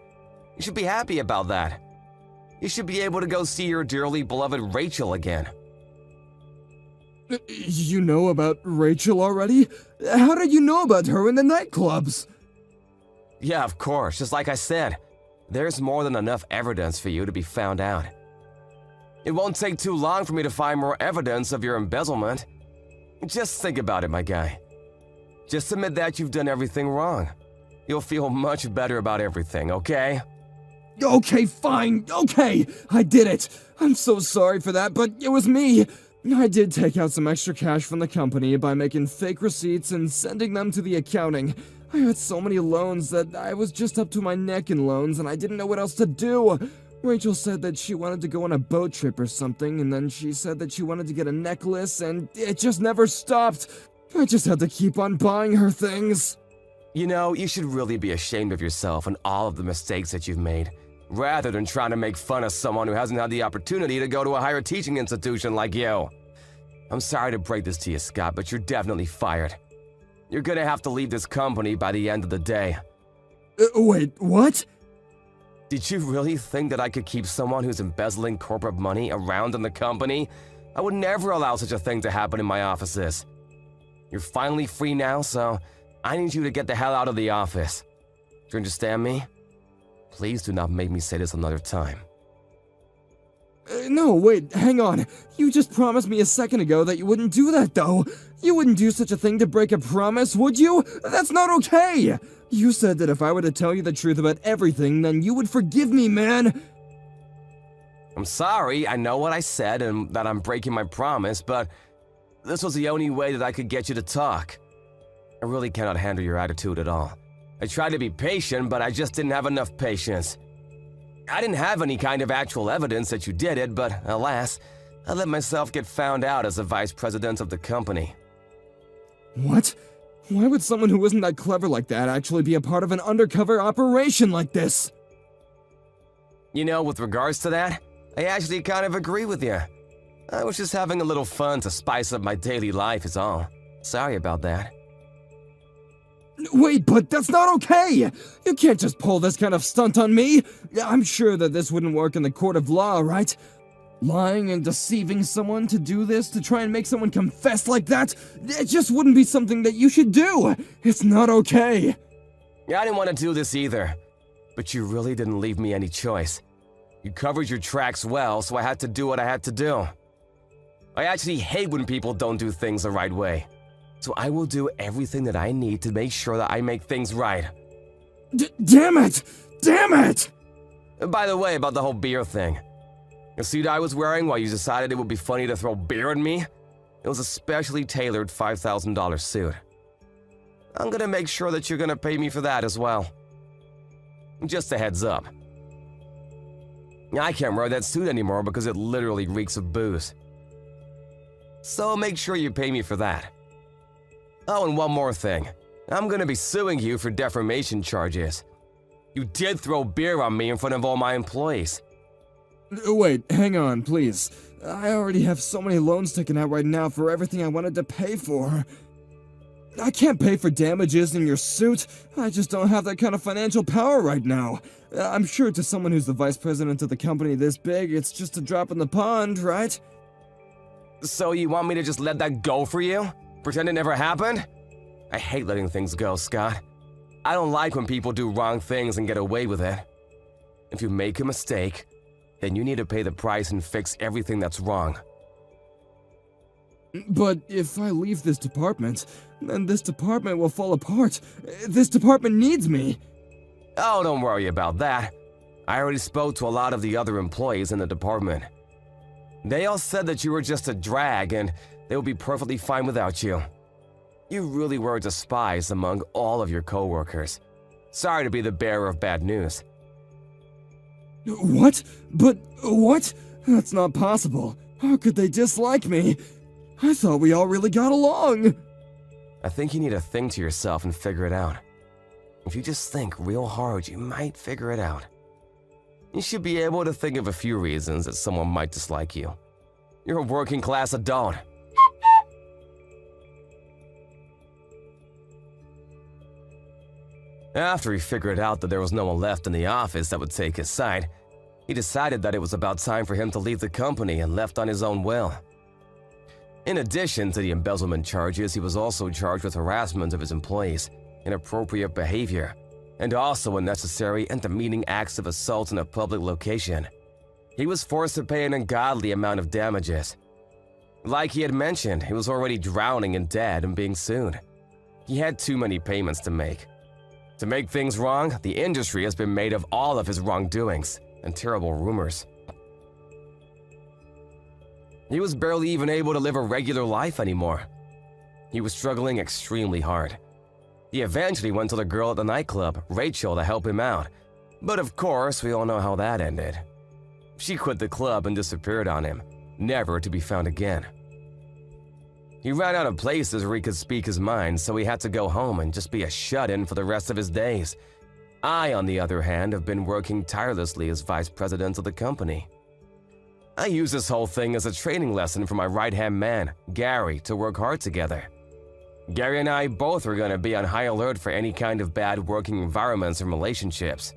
You should be happy about that. You should be able to go see your dearly beloved Rachel again. You know about Rachel already? How did you know about her in the nightclubs? Yeah, of course, just like I said. There's more than enough evidence for you to be found out. It won't take too long for me to find more evidence of your embezzlement. Just think about it, my guy. Just admit that you've done everything wrong. You'll feel much better about everything, okay? Okay, fine, okay, I did it. I'm so sorry for that, but it was me. I did take out some extra cash from the company by making fake receipts and sending them to the accounting. I had so many loans that I was just up to my neck in loans and I didn't know what else to do. Rachel said that she wanted to go on a boat trip or something, and then she said that she wanted to get a necklace, and it just never stopped. I just had to keep on buying her things. You know, you should really be ashamed of yourself and all of the mistakes that you've made, rather than trying to make fun of someone who hasn't had the opportunity to go to a higher teaching institution like you. I'm sorry to break this to you, Scott, but you're definitely fired. You're gonna have to leave this company by the end of the day. Wait, what? Did you really think that I could keep someone who's embezzling corporate money around in the company? I would never allow such a thing to happen in my offices. You're finally free now, so I need you to get the hell out of the office. Do you understand me? Please do not make me say this another time. No, wait, hang on. You just promised me a second ago that you wouldn't do that, though. You wouldn't do such a thing to break a promise, would you? That's not okay! You said that if I were to tell you the truth about everything, then you would forgive me, man! I'm sorry, I know what I said and that I'm breaking my promise, but this was the only way that I could get you to talk. I really cannot handle your attitude at all. I tried to be patient, but I just didn't have enough patience. I didn't have any kind of actual evidence that you did it, but alas, I let myself get found out as the vice president of the company. What? Why would someone who isn't that clever like that actually be a part of an undercover operation like this? You know, with regards to that, I actually kind of agree with you. I was just having a little fun to spice up my daily life is all. Sorry about that. Wait, but that's not okay! You can't just pull this kind of stunt on me! I'm sure that this wouldn't work in the court of law, right? Lying and deceiving someone to do this, to try and make someone confess like that, it just wouldn't be something that you should do! It's not okay! Yeah, I didn't want to do this either, but you really didn't leave me any choice. You covered your tracks well, so I had to do what I had to do. I actually hate when people don't do things the right way. So I will do everything that I need to make sure that I make things right. Damn it! Damn it! By the way, about the whole beer thing. The suit I was wearing while you decided it would be funny to throw beer at me? It was a specially tailored $5,000 suit. I'm gonna make sure that you're gonna pay me for that as well. Just a heads up. I can't wear that suit anymore because it literally reeks of booze. So make sure you pay me for that. Oh, and one more thing. I'm gonna be suing you for defamation charges. You did throw beer on me in front of all my employees. Wait, hang on, please. I already have so many loans taken out right now for everything I wanted to pay for. I can't pay for damages in your suit. I just don't have that kind of financial power right now. I'm sure to someone who's the vice president of the company this big, it's just a drop in the pond, right? So you want me to just let that go for you? Pretend it never happened? I hate letting things go, Scott. I don't like when people do wrong things and get away with it. If you make a mistake, then you need to pay the price and fix everything that's wrong. But if I leave this department, then this department will fall apart. This department needs me. Oh, don't worry about that. I already spoke to a lot of the other employees in the department. They all said that you were just a drag and they would be perfectly fine without you. You really were despised among all of your coworkers. Sorry to be the bearer of bad news. What? But what? That's not possible. How could they dislike me? I thought we all really got along. I think you need to think to yourself and figure it out. If you just think real hard, you might figure it out. You should be able to think of a few reasons that someone might dislike you. You're a working-class adult. After he figured out that there was no one left in the office that would take his side, he decided that it was about time for him to leave the company and left on his own will. In addition to the embezzlement charges, he was also charged with harassment of his employees, inappropriate behavior, and also unnecessary and demeaning acts of assault in a public location. He was forced to pay an ungodly amount of damages. Like he had mentioned, he was already drowning in debt and being sued. He had too many payments to make. To make things wrong, the industry has been made of all of his wrongdoings and terrible rumors. He was barely even able to live a regular life anymore. He was struggling extremely hard. He eventually went to the girl at the nightclub, Rachel, to help him out. But of course, we all know how that ended. She quit the club and disappeared on him, never to be found again. He ran out of places where he could speak his mind, so he had to go home and just be a shut-in for the rest of his days. I, on the other hand, have been working tirelessly as vice president of the company. I use this whole thing as a training lesson for my right-hand man, Gary, to work hard together. Gary and I both are going to be on high alert for any kind of bad working environments and relationships.